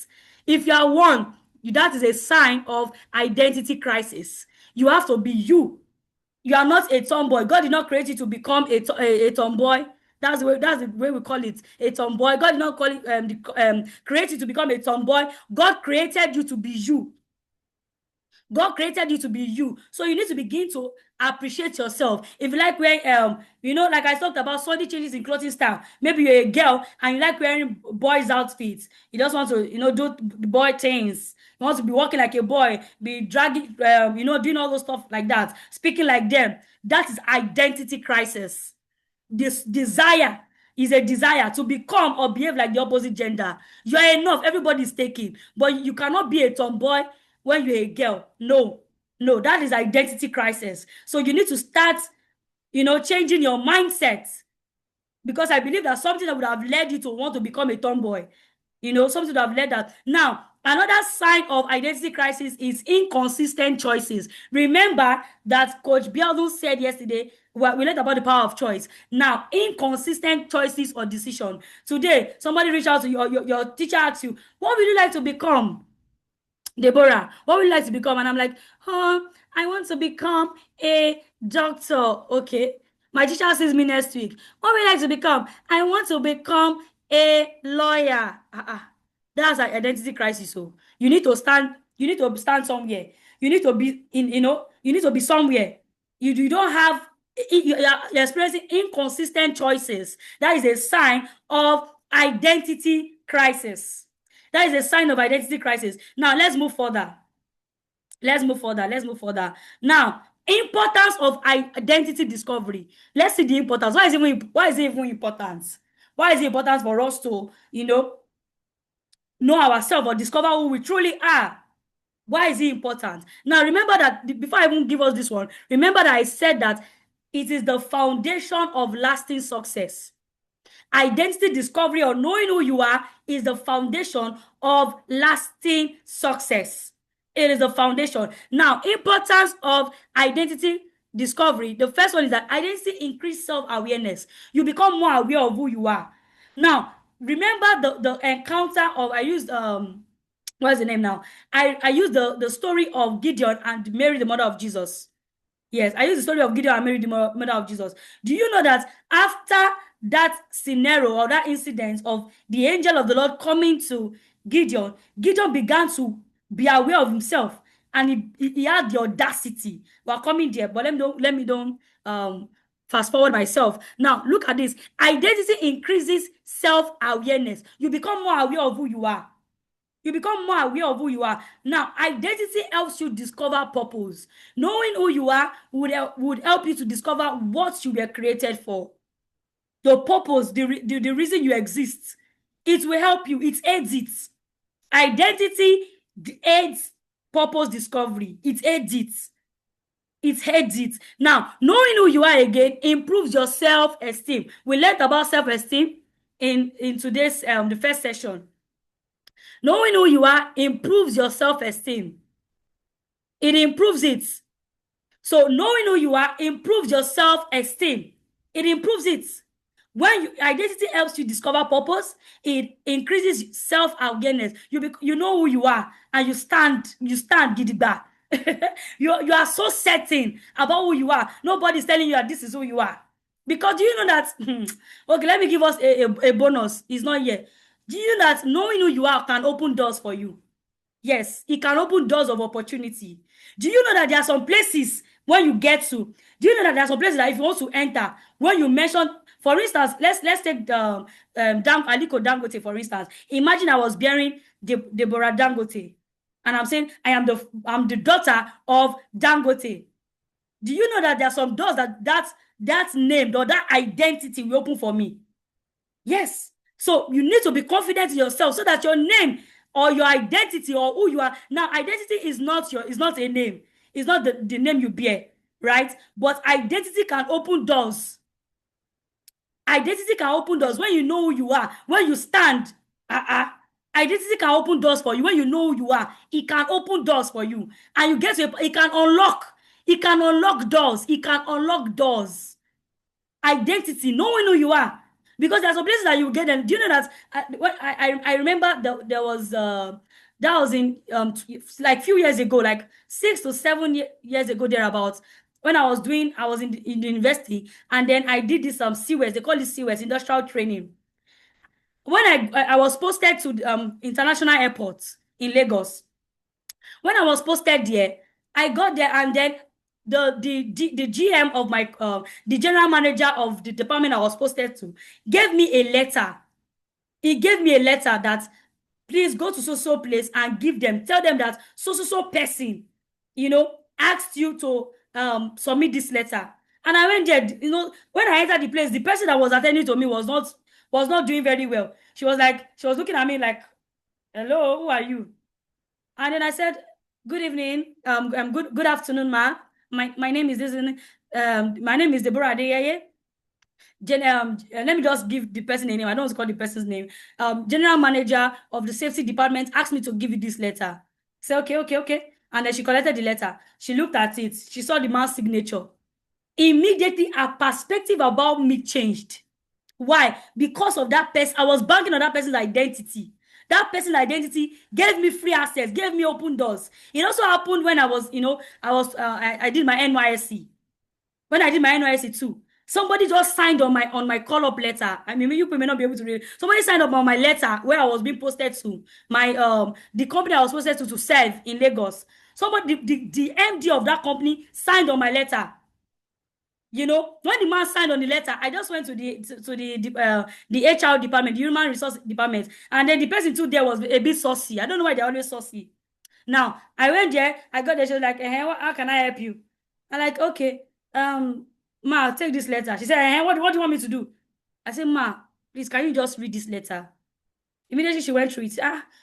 [SPEAKER 10] if you are one, that is a sign of identity crisis. You have to be you. You are not a tomboy. God did not create you to become a tomboy. That's the way we call it, a tomboy. God did not call it create you to become a tomboy. God created you to be you. God created you to be you. So you need to begin to appreciate yourself. If you like wearing, like I talked about Sunday changes in clothing style. Maybe you're a girl and you like wearing boys' outfits. You just want to, do the boy things. You want to be walking like a boy, be dragging, doing all those stuff like that, speaking like them. That is identity crisis. This desire is a desire to become or behave like the opposite gender. You are enough. Everybody's taking. But you cannot be a tomboy when you're a girl. No, that is identity crisis. So you need to start, changing your mindset, because I believe that's something that would have led you to want to become a tomboy. Something that have led that. Now, another sign of identity crisis is inconsistent choices. Remember that Coach Bialdo said yesterday, we learned about the power of choice. Now, inconsistent choices or decision. Today, somebody reached out to you, your teacher asks you, what would you like to become? Deborah, what would you like to become? And I'm like, I want to become a doctor. Okay. My teacher sees me next week. What would you like to become? I want to become a lawyer. That's an identity crisis. So you need to stand somewhere. You need to be you need to be somewhere. You don't have, you're experiencing inconsistent choices. That is a sign of identity crisis. That is a sign of identity crisis. Now, let's move further. Now, importance of identity discovery. Let's see the importance. Why is it even important? Why is it important for us to, know ourselves or discover who we truly are? Why is it important? Now, remember that, before I even give us this one, remember that I said that it is the foundation of lasting success. Identity discovery or knowing who you are is the foundation of lasting success. It is the foundation. Now, importance of identity discovery. The first one is that identity increases self-awareness. You become more aware of who you are. Now, remember the encounter of, I used, what's the name now? I used the story of Gideon and Mary, the mother of Jesus. Yes, I used the story of Gideon and Mary, the mother of Jesus. Do you know that after that scenario or that incident of the angel of the Lord coming to Gideon began to be aware of himself, and he had the audacity. We're coming there, but let me don't fast forward myself. Now, look at this. Identity increases self-awareness. You become more aware of who you are. Now, identity helps you discover purpose. Knowing who you are would help you to discover what you were created for. The purpose, the reason you exist. It will help you. It aids it. Identity aids purpose discovery. It aids it. Now, knowing who you are again improves your self-esteem. We learned about self-esteem in today's the first session. Knowing who you are improves your self-esteem. It improves it. So knowing who you are improves your self-esteem. It improves it. When identity helps you discover purpose, it increases self-awareness. You know who you are, and you stand gidigba. you are so certain about who you are. Nobody's telling you that this is who you are. Because do you know that? Okay, let me give us a bonus. It's not here. Do you know that knowing who you are can open doors for you? Yes, it can open doors of opportunity. Do you know that there are some places when you get to? Do you know that there are some places that if you want to enter, when you mention, for instance, let's take the Aliko Dangote, for instance. Imagine I was bearing Deborah Dangote, and I'm saying I'm the daughter of Dangote. Do you know that there are some doors that name or that identity will open for me? Yes. So you need to be confident in yourself so that your name or your identity or who you are. Now, identity is not a name. It's not the name you bear, right? But identity can open doors. Identity can open doors when you know who you are. When you stand, identity can open doors for you. When you know who you are, it can open doors for you. And you get to it can unlock. It can unlock doors. It can unlock doors. Identity, knowing who you are. Because there's some places that you get them. Do you know that? I remember there was that was in like few years ago, like 6 to 7 years ago thereabouts. When I was in the university, and then I did this CWES. They call it CWES, industrial training. When I was posted to international airports in Lagos. When I was posted there, I got there, and then the GM of my the general manager of the department I was posted to gave me a letter. He gave me a letter that please go to so place and tell them that so person, asked you to submit this letter. And I went there. When I entered the place, the person that was attending to me was not doing very well. She was looking at me like, hello, who are you? And then I said, good evening, good afternoon, ma. My name is this. My name is Deborah Adeyeye. Let me just give the person a name. I don't want to call the person's name. General manager of the safety department asked me to give you this letter. I said, okay. And then she collected the letter. She looked at it. She saw the man's signature. Immediately, her perspective about me changed. Why? Because of that person. I was banking on that person's identity. That person's identity gave me free access, gave me open doors. It also happened when I was, I did my NYSC. When I did my NYSC too, somebody just signed on my call-up letter. I mean, you may not be able to read. Somebody signed up on my letter where I was being posted to. My the company I was posted to serve in Lagos. Somebody, the MD of that company signed on my letter. When the man signed on the letter, I just went to the HR department, the human resource department, and then the person too there was a bit saucy. I don't know why they're always saucy. Now I went there, I got there. She was like, how can I help you? I'm like, okay, ma, take this letter. She said, what do you want me to do? I said, ma, please, can you just read this letter? Immediately she went through it.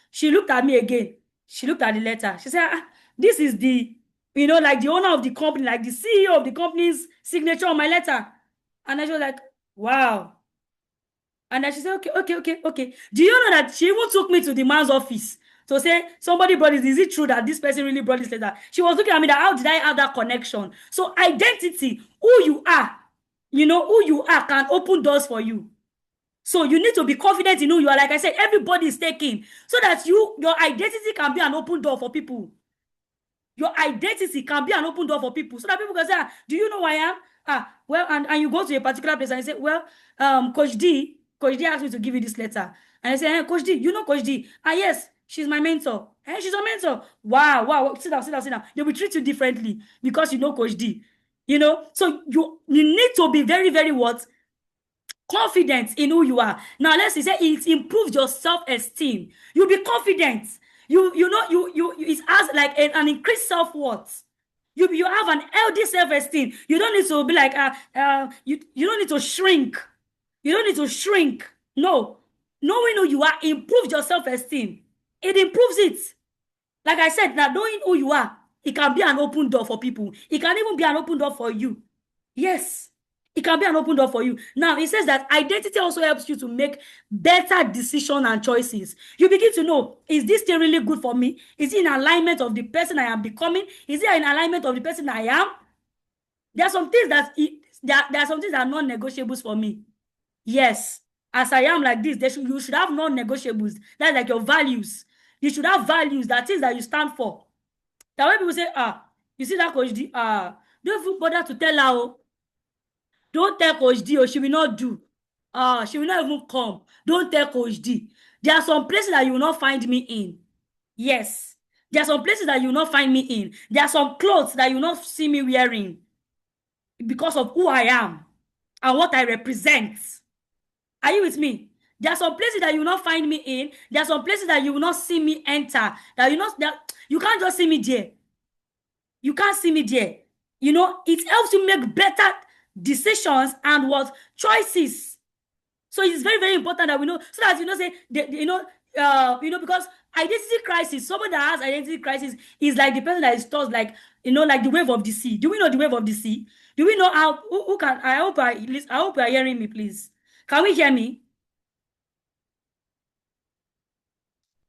[SPEAKER 10] She looked at me again. She looked at the letter. She said, this is the like the owner of the company, like the CEO of the company's signature on my letter. And then she was like, wow. And then she said, okay. Do you know that she even took me to the man's office to say, somebody brought this. Is it true that this person really brought this letter? She was looking at me that, how did I have that connection? So identity, who you are, who you are can open doors for you. So you need to be confident in who you are. Like I said, everybody is taking so that your identity can be an open door for people. Your identity can be an open door for people. So that people can say, do you know who I am? Well, and you go to a particular place and you say, well, Coach D asked me to give you this letter. And I say, hey, Coach D, you know Coach D? Yes, she's my mentor. Hey, she's a mentor. Wow. Sit down. They will treat you differently because you know Coach D. So you need to be very, very confident in who you are. Now, let's say it improves your self-esteem. You'll be confident. It has like an increased self-worth. You have an healthy self-esteem. You don't need to be like you don't need to shrink. You don't need to shrink. No. Knowing who you are improves your self-esteem. It improves it. Like I said, now knowing who you are, it can be an open door for people. It can even be an open door for you. Yes. It can be an open door for you. Now, it says that identity also helps you to make better decisions and choices. You begin to know, is this thing really good for me? Is it in alignment of the person I am becoming? Is it in alignment of the person I am? There are some things that are non-negotiables for me. Yes, as I am like this, you should have non-negotiables. That's like your values. You should have values, that is that you stand for. That when people say, you see that Coach D, don't even bother to tell her, oh. Don't tell Coach D, she will not do. She will not even come. Don't tell Coach D. There are some places that you will not find me in. Yes. There are some places that you will not find me in. There are some clothes that you will not see me wearing because of who I am and what I represent. Are you with me? There are some places that you will not find me in. There are some places that you will not see me enter. You can't just see me there. You can't see me there. It helps you make better decisions and what choices. So it's very, very important that we know, so that because identity crisis, someone that has identity crisis is like the person that is tossed like the wave of the sea. Do we know the wave of the sea? Do we know how? Who can? I hope you are hearing me, please. Can we hear me?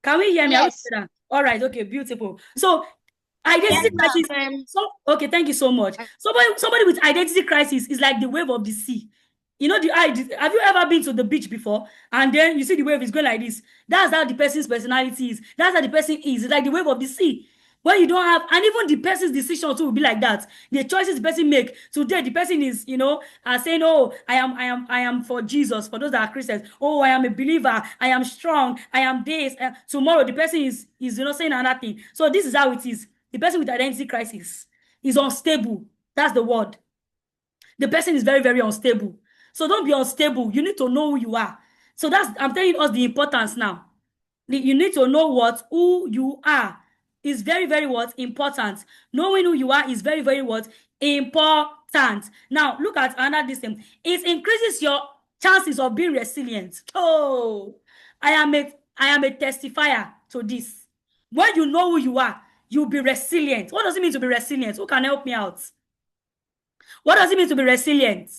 [SPEAKER 10] Can we hear me?
[SPEAKER 2] Yes.
[SPEAKER 10] All right. Okay. Beautiful. So identity crisis. Okay. Thank you so much. Somebody with identity crisis is like the wave of the sea. Have you ever been to the beach before? And then you see the wave is going like this. That's how the person's personality is. That's how the person is. It's like the wave of the sea. When you don't have, and even the person's decision too will be like that. The choices the person make today, the person is, saying, "Oh, I am for Jesus." For those that are Christians, "Oh, I am a believer. I am strong. I am this." Tomorrow, the person is saying another thing. So this is how it is. The person with identity crisis is unstable. That's the word. The person is very, very unstable. So don't be unstable. You need to know who you are. So I'm telling us the importance now. You need to know who you are. Is very, very important. Knowing who you are is very, very important. Now, look at another thing. It increases your chances of being resilient. Oh, I am a testifier to this. When you know who you are, you'll be resilient. What does it mean to be resilient? Who can help me out? What does it mean to be resilient?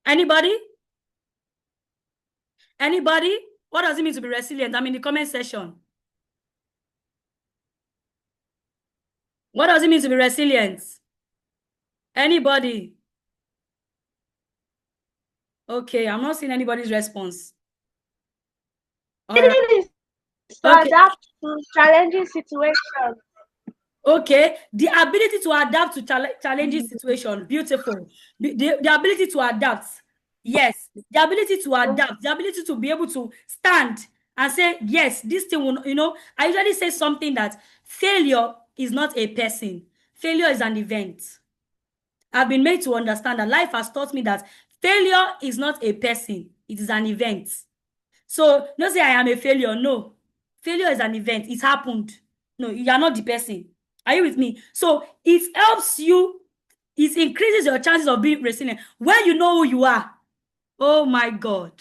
[SPEAKER 10] Anybody? Anybody? What does it mean to be resilient? I'm in the comment section. What does it mean to be resilient? Anybody? Okay, I'm not seeing anybody's response.
[SPEAKER 11] All right. To adapt to challenging situations.
[SPEAKER 10] Okay, the ability to adapt to challenging situations. Beautiful. The ability to adapt. Yes, the ability to adapt, the ability to be able to stand and say, yes, this thing will, I usually say something that failure is not a person. Failure is an event. I've been made to understand that life has taught me that failure is not a person. It is an event. So don't say I am a failure. No, failure is an event. It happened. No, you are not the person. Are you with me? So it helps you. It increases your chances of being resilient. When you know who you are, oh my God,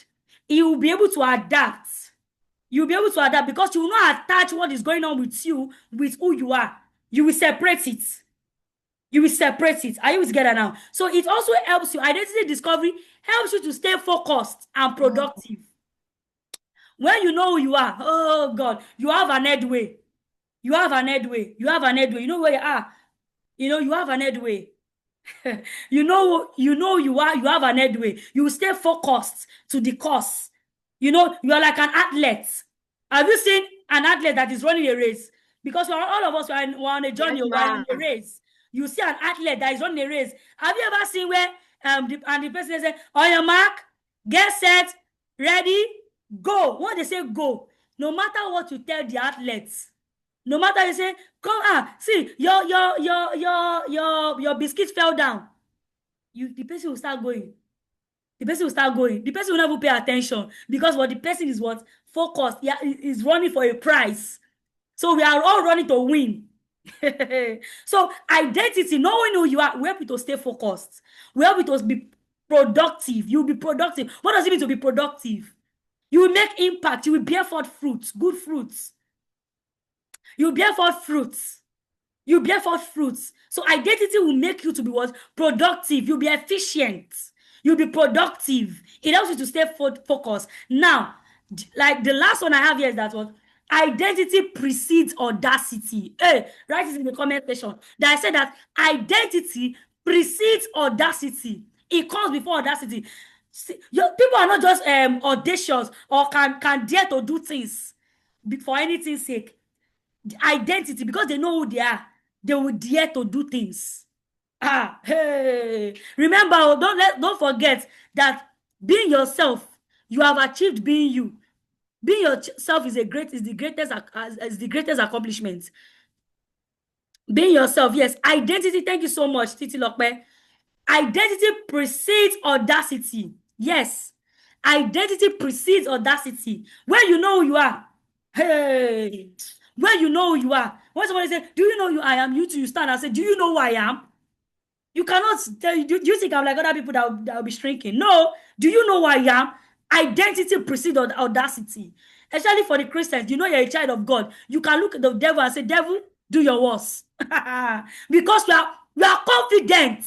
[SPEAKER 10] you will be able to adapt. You'll be able to adapt because you will not attach what is going on with you with who you are. You will separate it. You will separate it. Are you together now? So it also helps you. Identity discovery helps you to stay focused and productive. When you know who you are, oh God, you have an headway. You have an headway. You have an headway. You know where you are. You have an headway. you know you are. You have an headway. You stay focused to the course. You are like an athlete. Have you seen an athlete that is running a race? Because all of us are on a journey, we're in a race. You see an athlete that is running a race. Have you ever seen where the person says, on your mark, get set, ready, go? When they say go, no matter what you tell the athletes, no matter you say, come see your biscuit fell down, the person will start going. The person will start going. The person will never pay attention because what the person is focused. Yeah, is running for a prize. So we are all running to win. So identity, knowing who you are, we help you to stay focused. We help you to be productive. You'll be productive. What does it mean to be productive? You will make impact. You will bear forth fruits, good fruits. You will bear forth fruits. You bear forth fruits. So identity will make you to be what? Productive. You'll be efficient. You'll be productive. It helps you to stay focused. Now, like the last one I have here is that what? Identity precedes audacity. Hey, write it in the comment section. That I said that identity precedes audacity. It comes before audacity. People are not just audacious or can dare to do things for anything's sake. Identity, because they know who they are, they will dare to do things. Hey, remember, don't forget that being yourself, you have achieved being you. Being yourself is the greatest accomplishment. Being yourself, yes. Identity, thank you so much, Titi Lokpe. Identity precedes audacity. Yes. Identity precedes audacity. Where you know who you are. Hey. Where you know who you are. When somebody says, do you know who I am? You too, you stand and say, do you know who I am? You cannot tell. Do you think I'm like other people that will be shrinking? No. Do you know who I am? Identity precedes audacity. Especially for the Christians, you know you're a child of God. You can look at the devil and say, devil, do your worst. Because you are confident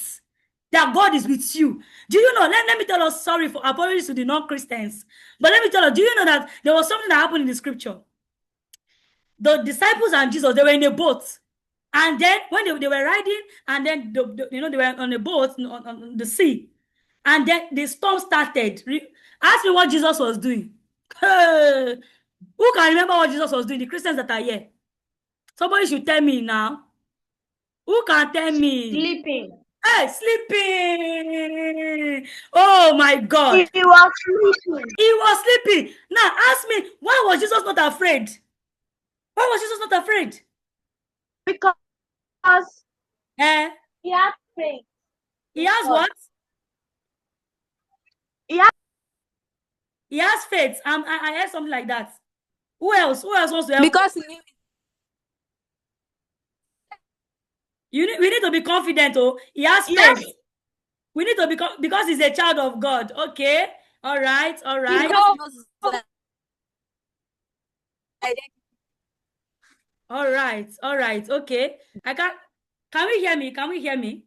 [SPEAKER 10] that God is with you. Do you know? Let me tell us, sorry for apologies to the non-Christians. But let me tell you, do you know that there was something that happened in the scripture? The disciples and Jesus, they were in a boat. And then when they were riding, and then they were on a boat on the sea. And then the storm started. Ask me what Jesus was doing. Who can remember what Jesus was doing? The Christians that are here. Somebody should tell me now. Who can tell me?
[SPEAKER 5] Sleeping.
[SPEAKER 10] Hey, sleeping. Oh my God.
[SPEAKER 5] He was sleeping.
[SPEAKER 10] He was sleeping. Now ask me, why was Jesus not afraid? Why was Jesus not afraid?
[SPEAKER 11] Because he had faith.
[SPEAKER 10] He has what? He has faith. I heard something like that. Who else? Who else wants to help?
[SPEAKER 9] Because
[SPEAKER 10] we need to be confident. Oh, he has faith.
[SPEAKER 5] Yes.
[SPEAKER 10] We need to be because he's a child of God. Okay. All right. All right. All right. All right. Okay. Can we hear me? Can we hear me?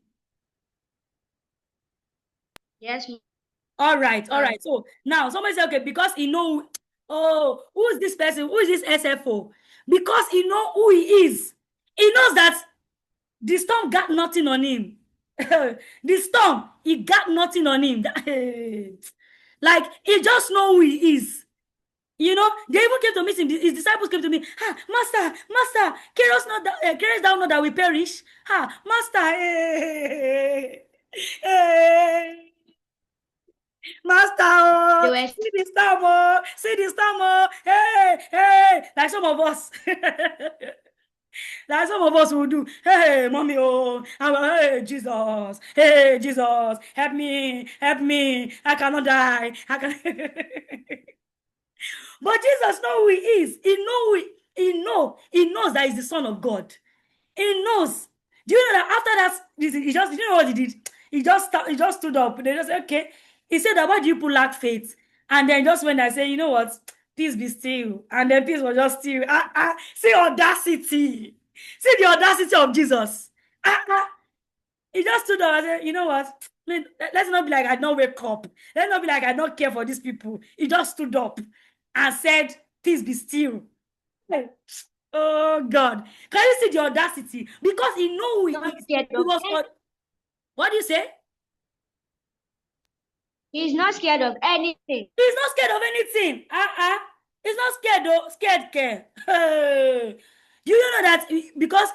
[SPEAKER 5] Yes.
[SPEAKER 10] All right. All right. So now somebody say, okay, because he know, oh, who is this person? Who is this SFO? Because he know who he is. He knows that the storm got nothing on him. The storm, he got nothing on him. Like, he just know who he is. You know, they even came to meet him. His disciples came to me. Master, carest thou not that we perish? Master, Master, see the storm, hey, like some of us. Like some of us will do. Hey, mommy, hey, Jesus, help me, I cannot die. But Jesus knows who he is. He knows that he's the Son of God. He knows. Do you know that after that, you know what he did? He just stood up. They just said, okay. He said that, why do you lack faith? And then just when I say, you know what? Peace be still. And then peace was just still. See audacity. See the audacity of Jesus. He just stood up and said, you know what? Let's not be like I don't wake up. Let's not be like I don't care for these people. He just stood up and said, peace be still. Oh God. Can you see the audacity? Because he knows what do you say?
[SPEAKER 5] He's not scared of anything.
[SPEAKER 10] He's not scared of anything. He's not scared though. Scared care. Do you know that because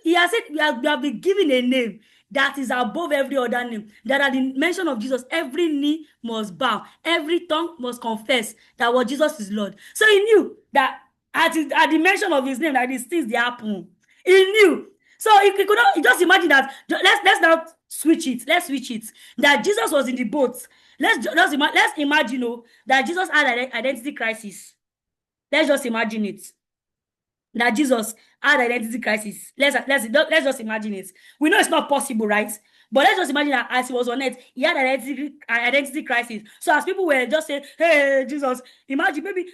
[SPEAKER 10] he has said we have been given a name that is above every other name, that at the mention of Jesus, every knee must bow, every tongue must confess that what Jesus is Lord. So he knew that at the mention of his name, that these things they happen. He knew. So he could not. Just imagine that. Let's now switch it. Let's switch it. That Jesus was in the boat. Let's imagine that Jesus had an identity crisis. Let's just imagine it. That Jesus had identity crisis. Let's just imagine it. We know it's not possible, right? But let's just imagine that as he was on earth, he had an identity crisis. So as people were just saying, hey, Jesus, imagine maybe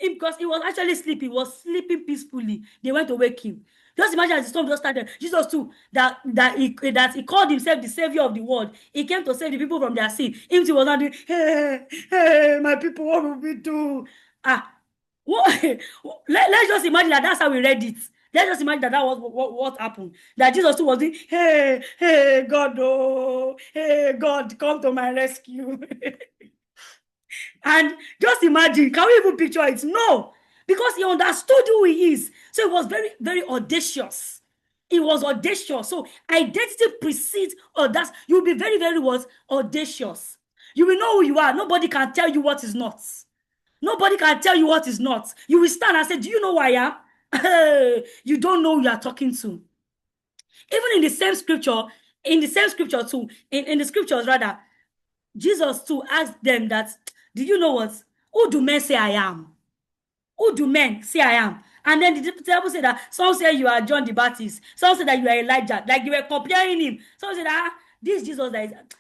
[SPEAKER 10] because he was actually sleeping, he was sleeping peacefully. They went to wake him. Just imagine as the storm just started. Jesus too, that he called himself the savior of the world. He came to save the people from their sin. He was not doing, hey, my people, what will we do? Let's just imagine that's how we read it. Let's just imagine that was what happened. That Jesus too was doing, hey, God, oh, hey, God, come to my rescue. And just imagine, can we even picture it? No, because he understood who he is. So it was very, very audacious. It was audacious. So identity precedes audacity. You'll be very, very what? Audacious. You will know who you are. Nobody can tell you what is not. Nobody can tell you what is not. You will stand and say, do you know who I am? You don't know who you are talking to. Even in the same scripture too, in the scriptures rather, Jesus too asked them that, do you know what? Who do men say I am? Who do men say I am? And then the disciples said that some say you are John the Baptist, some say that you are Elijah, like you were comparing him. Some said that this Jesus,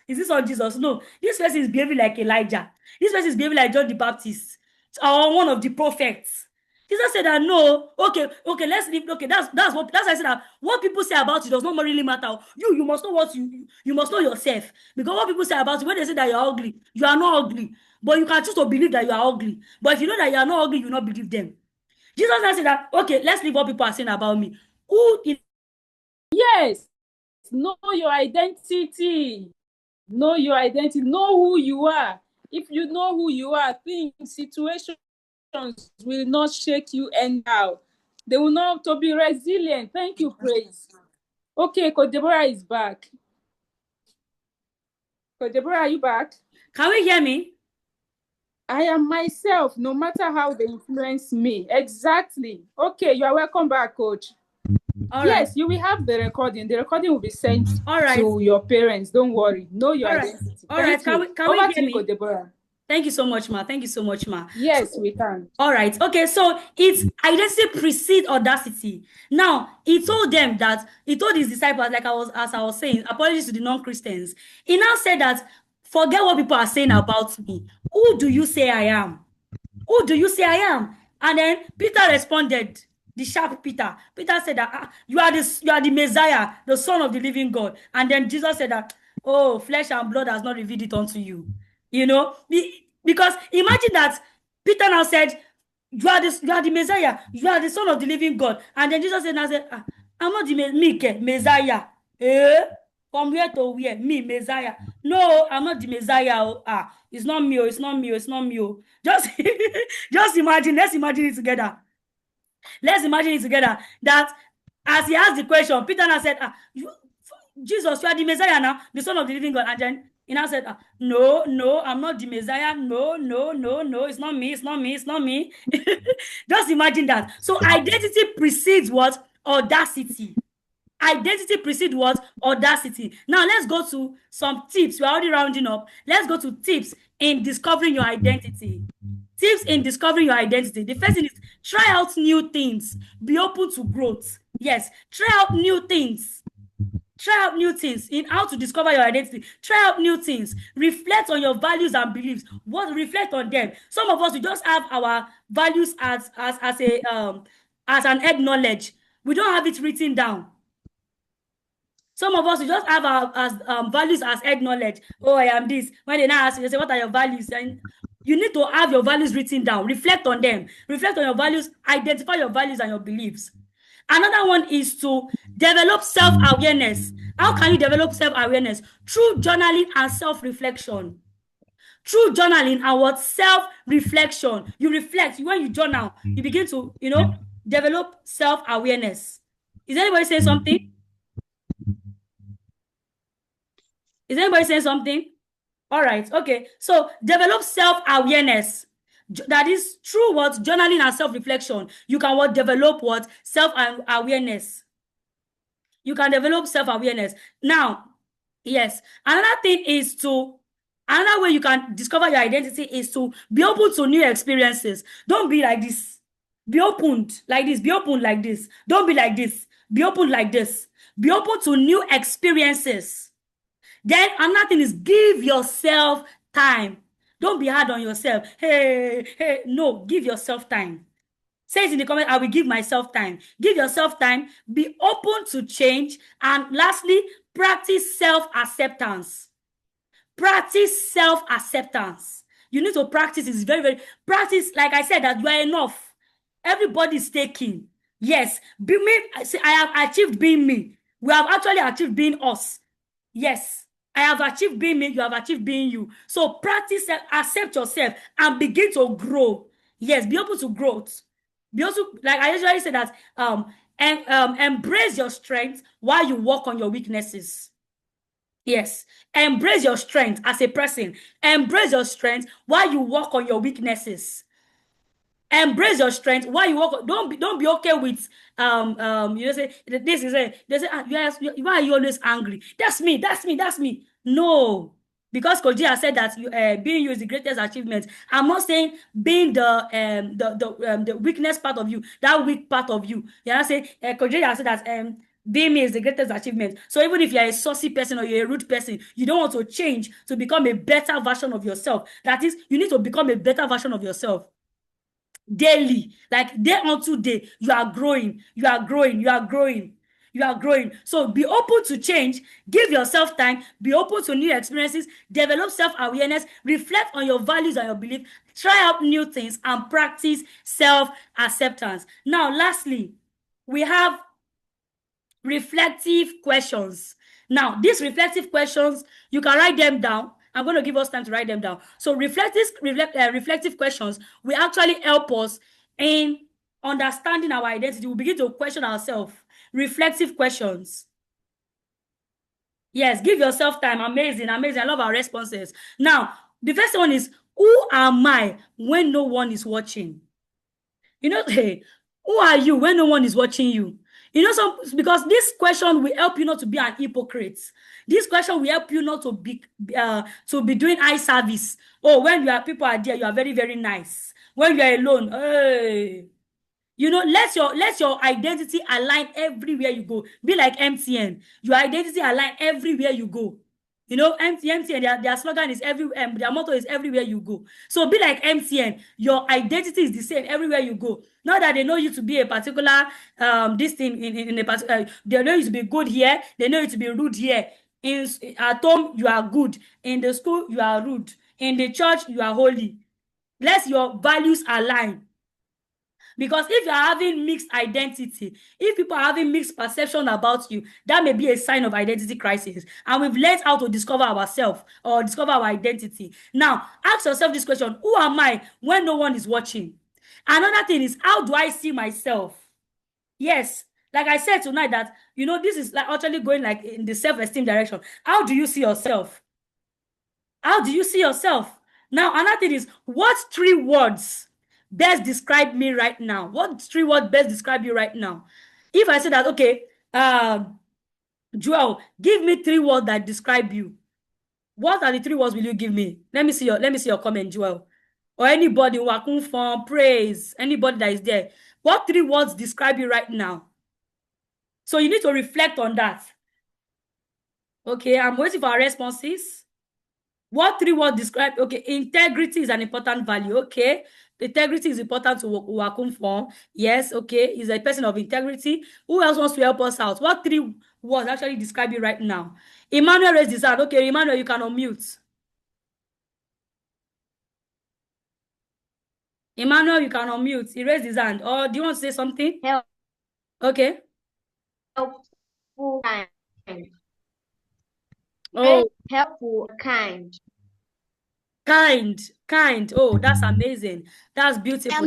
[SPEAKER 10] is this on Jesus? No, this person is behaving like Elijah. This person is behaving like John the Baptist, or one of the prophets. Jesus said that no, okay, let's leave. Okay, that's why I said that what people say about you does not really matter. You must know what you must know yourself, because what people say about you, when they say that you're ugly, you are not ugly, but you can choose to believe that you are ugly. But if you know that you are not ugly, you will not believe them. Jesus now said that okay, let's leave what people are saying about me.
[SPEAKER 7] Yes, know your identity. Know your identity. Know who you are. If you know who you are, things, situations will not shake you anyhow. They will know to be resilient. Thank you, Praise. Okay, Coach Deborah is back. Coach Deborah, are you back?
[SPEAKER 10] Can we hear me?
[SPEAKER 7] I am myself, no matter how they influence me. Exactly. Okay, you are welcome back, Coach. Yes, you will have the recording. The recording will be sent to your parents. Don't worry. Know your identity.
[SPEAKER 10] All right. Can we hear me?
[SPEAKER 7] Coach Deborah.
[SPEAKER 10] Thank you so much, ma. Thank you so much, ma.
[SPEAKER 7] Yes, we can.
[SPEAKER 10] All right. Okay. So it's identity precedes audacity. Now he told his disciples, as I was saying, apologies to the non-Christians. He now said that forget what people are saying about me. Who do you say I am? Who do you say I am? And then Peter responded, the sharp Peter. Peter said that you are the Messiah, the Son of the living God. And then Jesus said that, oh, flesh and blood has not revealed it unto you. You know, because imagine that Peter now said, you are the Messiah, you are the Son of the living God. And then Jesus said, I'm not the Messiah. From where to where? Me, Messiah. No, I'm not the Messiah. It's not me. It's not me. It's not me. Just imagine. Let's imagine it together. Let's imagine it together. That as he asked the question, Peter now said, Jesus, you are the Messiah now, the Son of the living God. And then he now said, no, I'm not the Messiah. No, it's not me. It's not me. It's not me. Just imagine that. So identity precedes what? Audacity. Identity precedes what? Audacity. Now let's go to some tips. We're already rounding up. Let's go to tips in discovering your identity. Tips in discovering your identity. The first thing is try out new things. Be open to growth. Yes, try out new things. Try out new things in how to discover your identity. Try out new things. Reflect on your values and beliefs. Reflect on them. Some of us, we just have our values as an head knowledge. We don't have it written down. Some of us, we just have our values as head knowledge. Oh, I am this. When they now ask you, they say, what are your values? And you need to have your values written down. Reflect on them. Reflect on your values. Identify your values and your beliefs. Another one is to develop self-awareness. How can you develop self-awareness? Through journaling and self-reflection. Through journaling and what? Self-reflection. You reflect. When you journal, you begin to, develop self-awareness. Is anybody saying something? Is anybody saying something? All right. Okay. So develop self-awareness. That is through what? Journaling and self-reflection. You can develop what? Self-awareness. You can develop self-awareness. Now, yes. Another way you can discover your identity is to be open to new experiences. Don't be like this. Be opened like this. Be open like this. Don't be like this. Be open like this. Be open to new experiences. Then another thing is give yourself time. Don't be hard on yourself. Hey, no, give yourself time. Say it in the comment, I will give myself time. Give yourself time. Be open to change. And lastly, practice self-acceptance. Practice self-acceptance. You need to practice. It's very, very practice. Like I said, that you are enough. Everybody is taking. Yes. Be me. I have achieved being me. We have actually achieved being us. Yes. I have achieved being me, you have achieved being you. So practice, accept yourself, and begin to grow. Yes, be open to growth. Be also, like I usually say that, embrace your strength while you work on your weaknesses. Yes, embrace your strength as a person. Embrace your strength while you work on your weaknesses. Embrace your strength while you work. Don't be okay with say this is a they say why are you always angry? That's me. No, because Coach has said that being you is the greatest achievement. I'm not saying being the weakness part of you, that weak part of you. You know, say Coach has said that being me is the greatest achievement. So even if you're a saucy person or you're a rude person, you don't want to change to become a better version of yourself. That is, you need to become a better version of yourself daily, like day unto day. You are growing. So be open to change, give yourself time, be open to new experiences, develop self-awareness, reflect on your values and your beliefs, try out new things, and practice self-acceptance. Now, lastly, we have reflective questions. Now, these reflective questions, you can write them down. I'm going to give us time to write them down. So reflective questions will actually help us in understanding our identity. We'll begin to question ourselves. Reflective questions. Yes, give yourself time. Amazing. I love our responses. Now, the first one is, who am I when no one is watching? You know, hey, who are you when no one is watching you? You know, because this question will help you not to be an hypocrite. This question will help you not to be doing eye service. Oh, when people are there, you are very, very nice. When you are alone, hey, you know, let your identity align everywhere you go. Be like MTN. Your identity align everywhere you go. You know, MTN, their slogan is their motto is everywhere you go. So be like MTN. Your identity is the same everywhere you go. Not that they know you to be a particular this thing in a particular. They know you to be good here. They know you to be rude here. At home you are good. In the school you are rude. In the church you are holy. Let your values align. Because if you are having mixed identity, if people are having mixed perception about you, that may be a sign of identity crisis. And we've learned how to discover ourselves or discover our identity. Now, ask yourself this question: who am I when no one is watching? Another thing is, how do I see myself? Yes, like I said tonight, that, you know, this is like actually going like in the self-esteem direction. How do you see yourself? How do you see yourself? Now, another thing is, what 3 words best describe me right now? What 3 words best describe you right now? If I say that, okay, Joel, give me 3 words that describe you. What are the 3 words will you give me? Let me see your comment, Joel. Or anybody who are come from praise, anybody that is there. What 3 words describe you right now? So you need to reflect on that. Okay, I'm waiting for our responses. What 3 words describe? Okay, integrity is an important value. Okay, integrity is important to Wakum Form. Yes, okay, is a person of integrity. Who else wants to help us out? What 3 words actually describe you right now? Emmanuel raised his hand. Okay, Emmanuel, you can unmute. Emmanuel, you can unmute. He raised his hand. Or do you want to say something?
[SPEAKER 5] Help.
[SPEAKER 10] Okay.
[SPEAKER 5] Helpful, kind.
[SPEAKER 10] Oh,
[SPEAKER 5] helpful, kind.
[SPEAKER 10] Kind. Oh, that's amazing. That's beautiful.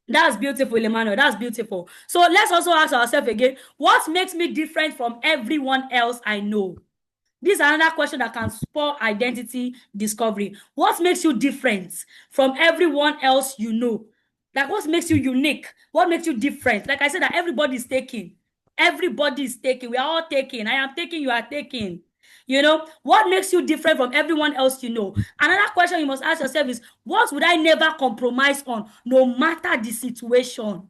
[SPEAKER 10] That's beautiful, Emmanuel. That's beautiful. So let's also ask ourselves again, what makes me different from everyone else I know? This is another question that can spur identity discovery. What makes you different from everyone else you know? Like, what makes you unique? What makes you different? Like I said, that everybody is taking. Everybody is taking. We are all taking. I am taking. You are taking. You know, what makes you different from everyone else you know? Another question you must ask yourself is, what would I never compromise on, no matter the situation?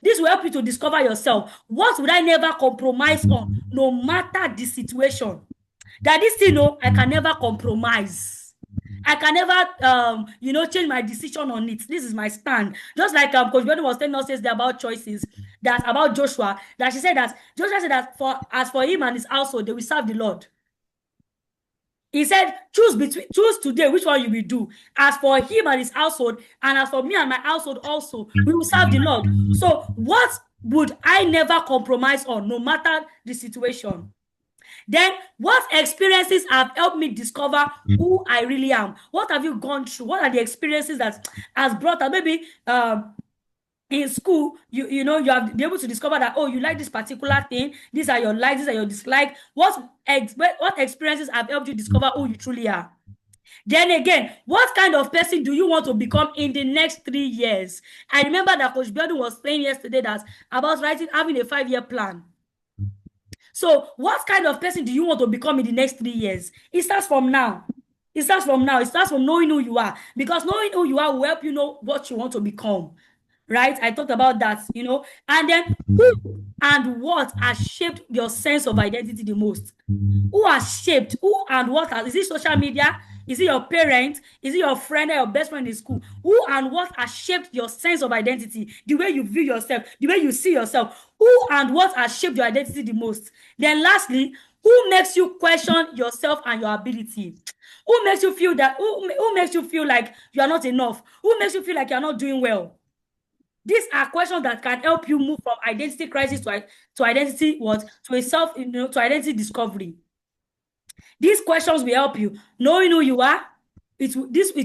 [SPEAKER 10] This will help you to discover yourself. What would I never compromise on, no matter the situation? That this thing, I can never compromise. I can never, change my decision on it. This is my stand. Just like Coach Benny was telling us yesterday about choices, that about Joshua, that Joshua said that as for him and his household, they will serve the Lord. He said, choose today which one you will do. As for him and his household, and as for me and my household also, we will serve the Lord. So what would I never compromise on, no matter the situation? Then, what experiences have helped me discover who I really am? What have you gone through? What are the experiences that has brought up? Maybe in school, you know, you have been able to discover that, oh, you like this particular thing. These are your likes, these are your dislikes. What experiences have helped you discover who you truly are? Then again, what kind of person do you want to become in the next 3 years? I remember that Coach Biodun was saying yesterday that about having a 5-year plan. So what kind of person do you want to become in the next 3 years? It starts from now. It starts from now. It starts from knowing who you are, because knowing who you are will help you know what you want to become. Right? I talked about that, you know. And then who and what has shaped your sense of identity the most? Who has shaped? Who and what has? Is it social media? Is it your parents? Is it your friend or your best friend in school? Who and what has shaped your sense of identity? The way you view yourself, the way you see yourself. Who and what has shaped your identity the most? Then lastly, who makes you question yourself and your ability? Who makes you feel that? Who makes you feel like you are not enough? Who makes you feel like you are not doing well? These are questions that can help you move from identity crisis to identity to a self, you know, to identity discovery. These questions will help you knowing who you are. It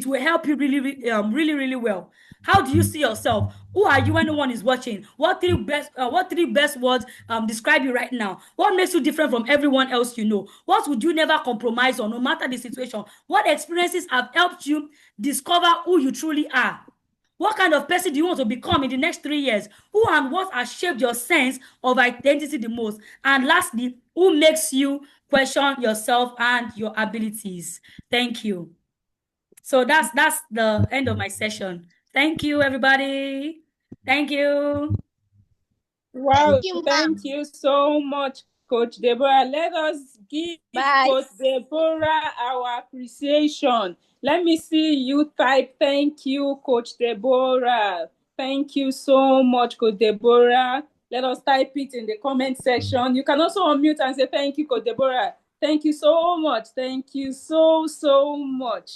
[SPEAKER 10] will help you really well. How do you see yourself? Who are you when no one is watching? What three best words describe you right now? What makes you different from everyone else you know? What would you never compromise on, no matter the situation? What experiences have helped you discover who you truly are? What kind of person do you want to become in the next 3 years? Who and what has shaped your sense of identity the most? And lastly, who makes you question yourself and your abilities? Thank you. So that's the end of my session. Thank you, everybody. Thank you.
[SPEAKER 7] Wow, thank you so much, Coach Deborah. Let us give Coach Deborah our appreciation. Let me see you type. Thank you, Coach Deborah. Thank you so much, Coach Deborah. Let us type it in the comment section. You can also unmute and say thank you, Coach Deborah. Thank you so much. Thank you so much.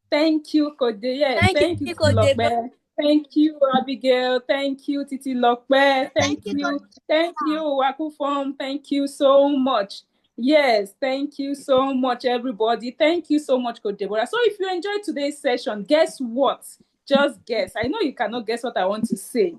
[SPEAKER 7] Thank you, Coach Deborah. Thank you, Coach Deborah. Thank you, Abigail. Thank you, Titi Lokbe. Thank you. Thank you, Wakufom. Thank you so much. Yes, thank you so much, everybody. Thank you so much, Coach Deborah. So if you enjoyed today's session, guess what? Just guess. I know you cannot guess what I want to say.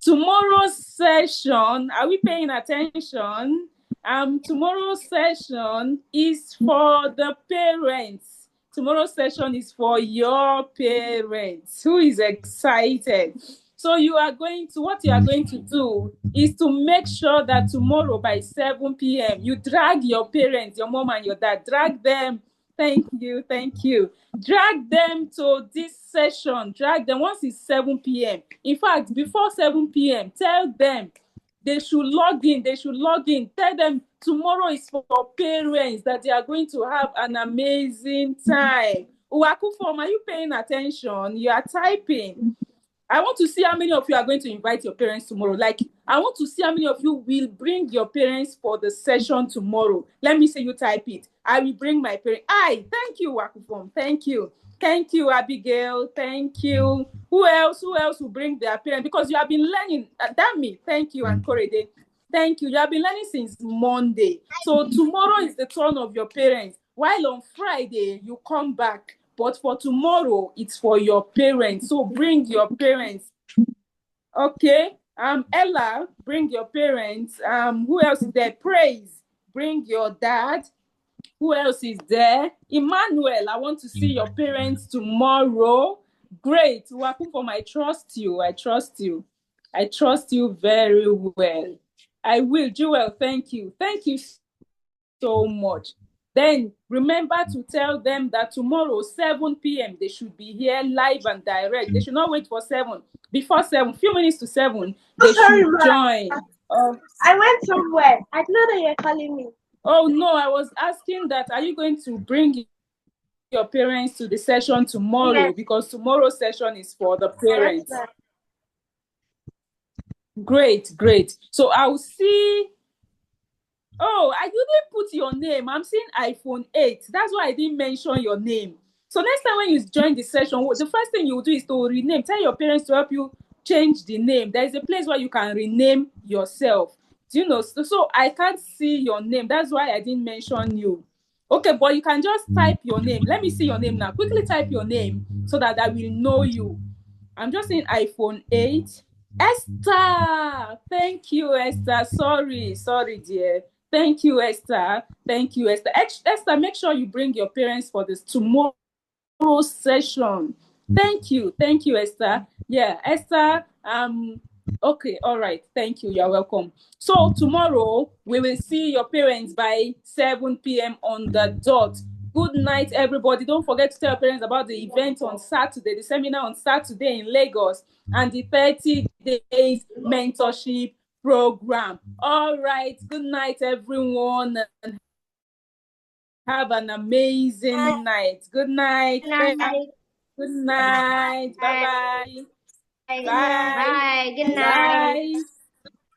[SPEAKER 7] Tomorrow's session, are we paying attention? Tomorrow's session is for the parents. Tomorrow's session is for your parents. Who is excited? So what you are going to do is to make sure that tomorrow by 7 p.m. you drag your parents, your mom and your dad, drag them. Thank you. Drag them to this session. Drag them once it's 7 p.m. In fact, before 7 p.m., tell them they should log in. Tell them tomorrow is for parents, that they are going to have an amazing time. Uwakufom, are you paying attention? You are typing. I want to see how many of you are going to invite your parents tomorrow. Like, I want to see how many of you will bring your parents for the session tomorrow. Let me see you type it. I will bring my parents. Thank you, Wakufom. Thank you. Thank you, Abigail. Thank you. Who else will bring their parents? Because you have been learning. Dami, thank you, and Korede. Thank you. You have been learning since Monday. So tomorrow is the turn of your parents. While on Friday, you come back. But for tomorrow, it's for your parents. So bring your parents. Okay. Ella, bring your parents. Who else is there? Praise, bring your dad. Who else is there? Emmanuel, I want to see your parents tomorrow. Great. Wakufom, I trust you. I trust you very well. I will. Jewel, thank you. Thank you so much. Then remember to tell them that tomorrow, 7 p.m., they should be here live and direct. They should not wait for 7. Before 7, few minutes to 7, they should join.
[SPEAKER 11] I went somewhere. I know that you're calling me.
[SPEAKER 7] Oh, no, I was asking that, are you going to bring your parents to the session tomorrow? Yes. Because tomorrow's session is for the parents. Yes, great. So I'll see. Oh, I didn't put your name. I'm seeing iPhone 8. That's why I didn't mention your name. So next time when you join the session, the first thing you do is to rename. Tell your parents to help you change the name. There is a place where you can rename yourself. Do you know? So I can't see your name. That's why I didn't mention you. Okay, but you can just type your name. Let me see your name now. Quickly type your name so that I will know you. I'm just in iPhone 8. Esther! Thank you, Esther. Sorry, dear. Thank you, Esther. Thank you, Esther. Esther, make sure you bring your parents for this tomorrow session. Thank you, Esther. Yeah, Esther. Okay, all right. Thank you. You're welcome. So tomorrow we will see your parents by 7 p.m. on the dot. Good night, everybody. Don't forget to tell your parents about the event on Saturday, the seminar on Saturday in Lagos, and the 30 days mentorship program. All right. Good night, everyone. And have an amazing night. Good night.
[SPEAKER 5] Good night.
[SPEAKER 7] Good night. Bye-bye.
[SPEAKER 5] Bye.
[SPEAKER 7] Bye.
[SPEAKER 5] Good night.
[SPEAKER 7] Bye.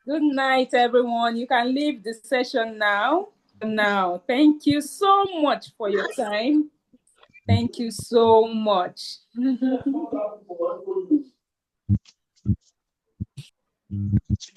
[SPEAKER 7] Good night, everyone. You can leave the session now. Thank you so much for your time. Thank you so much.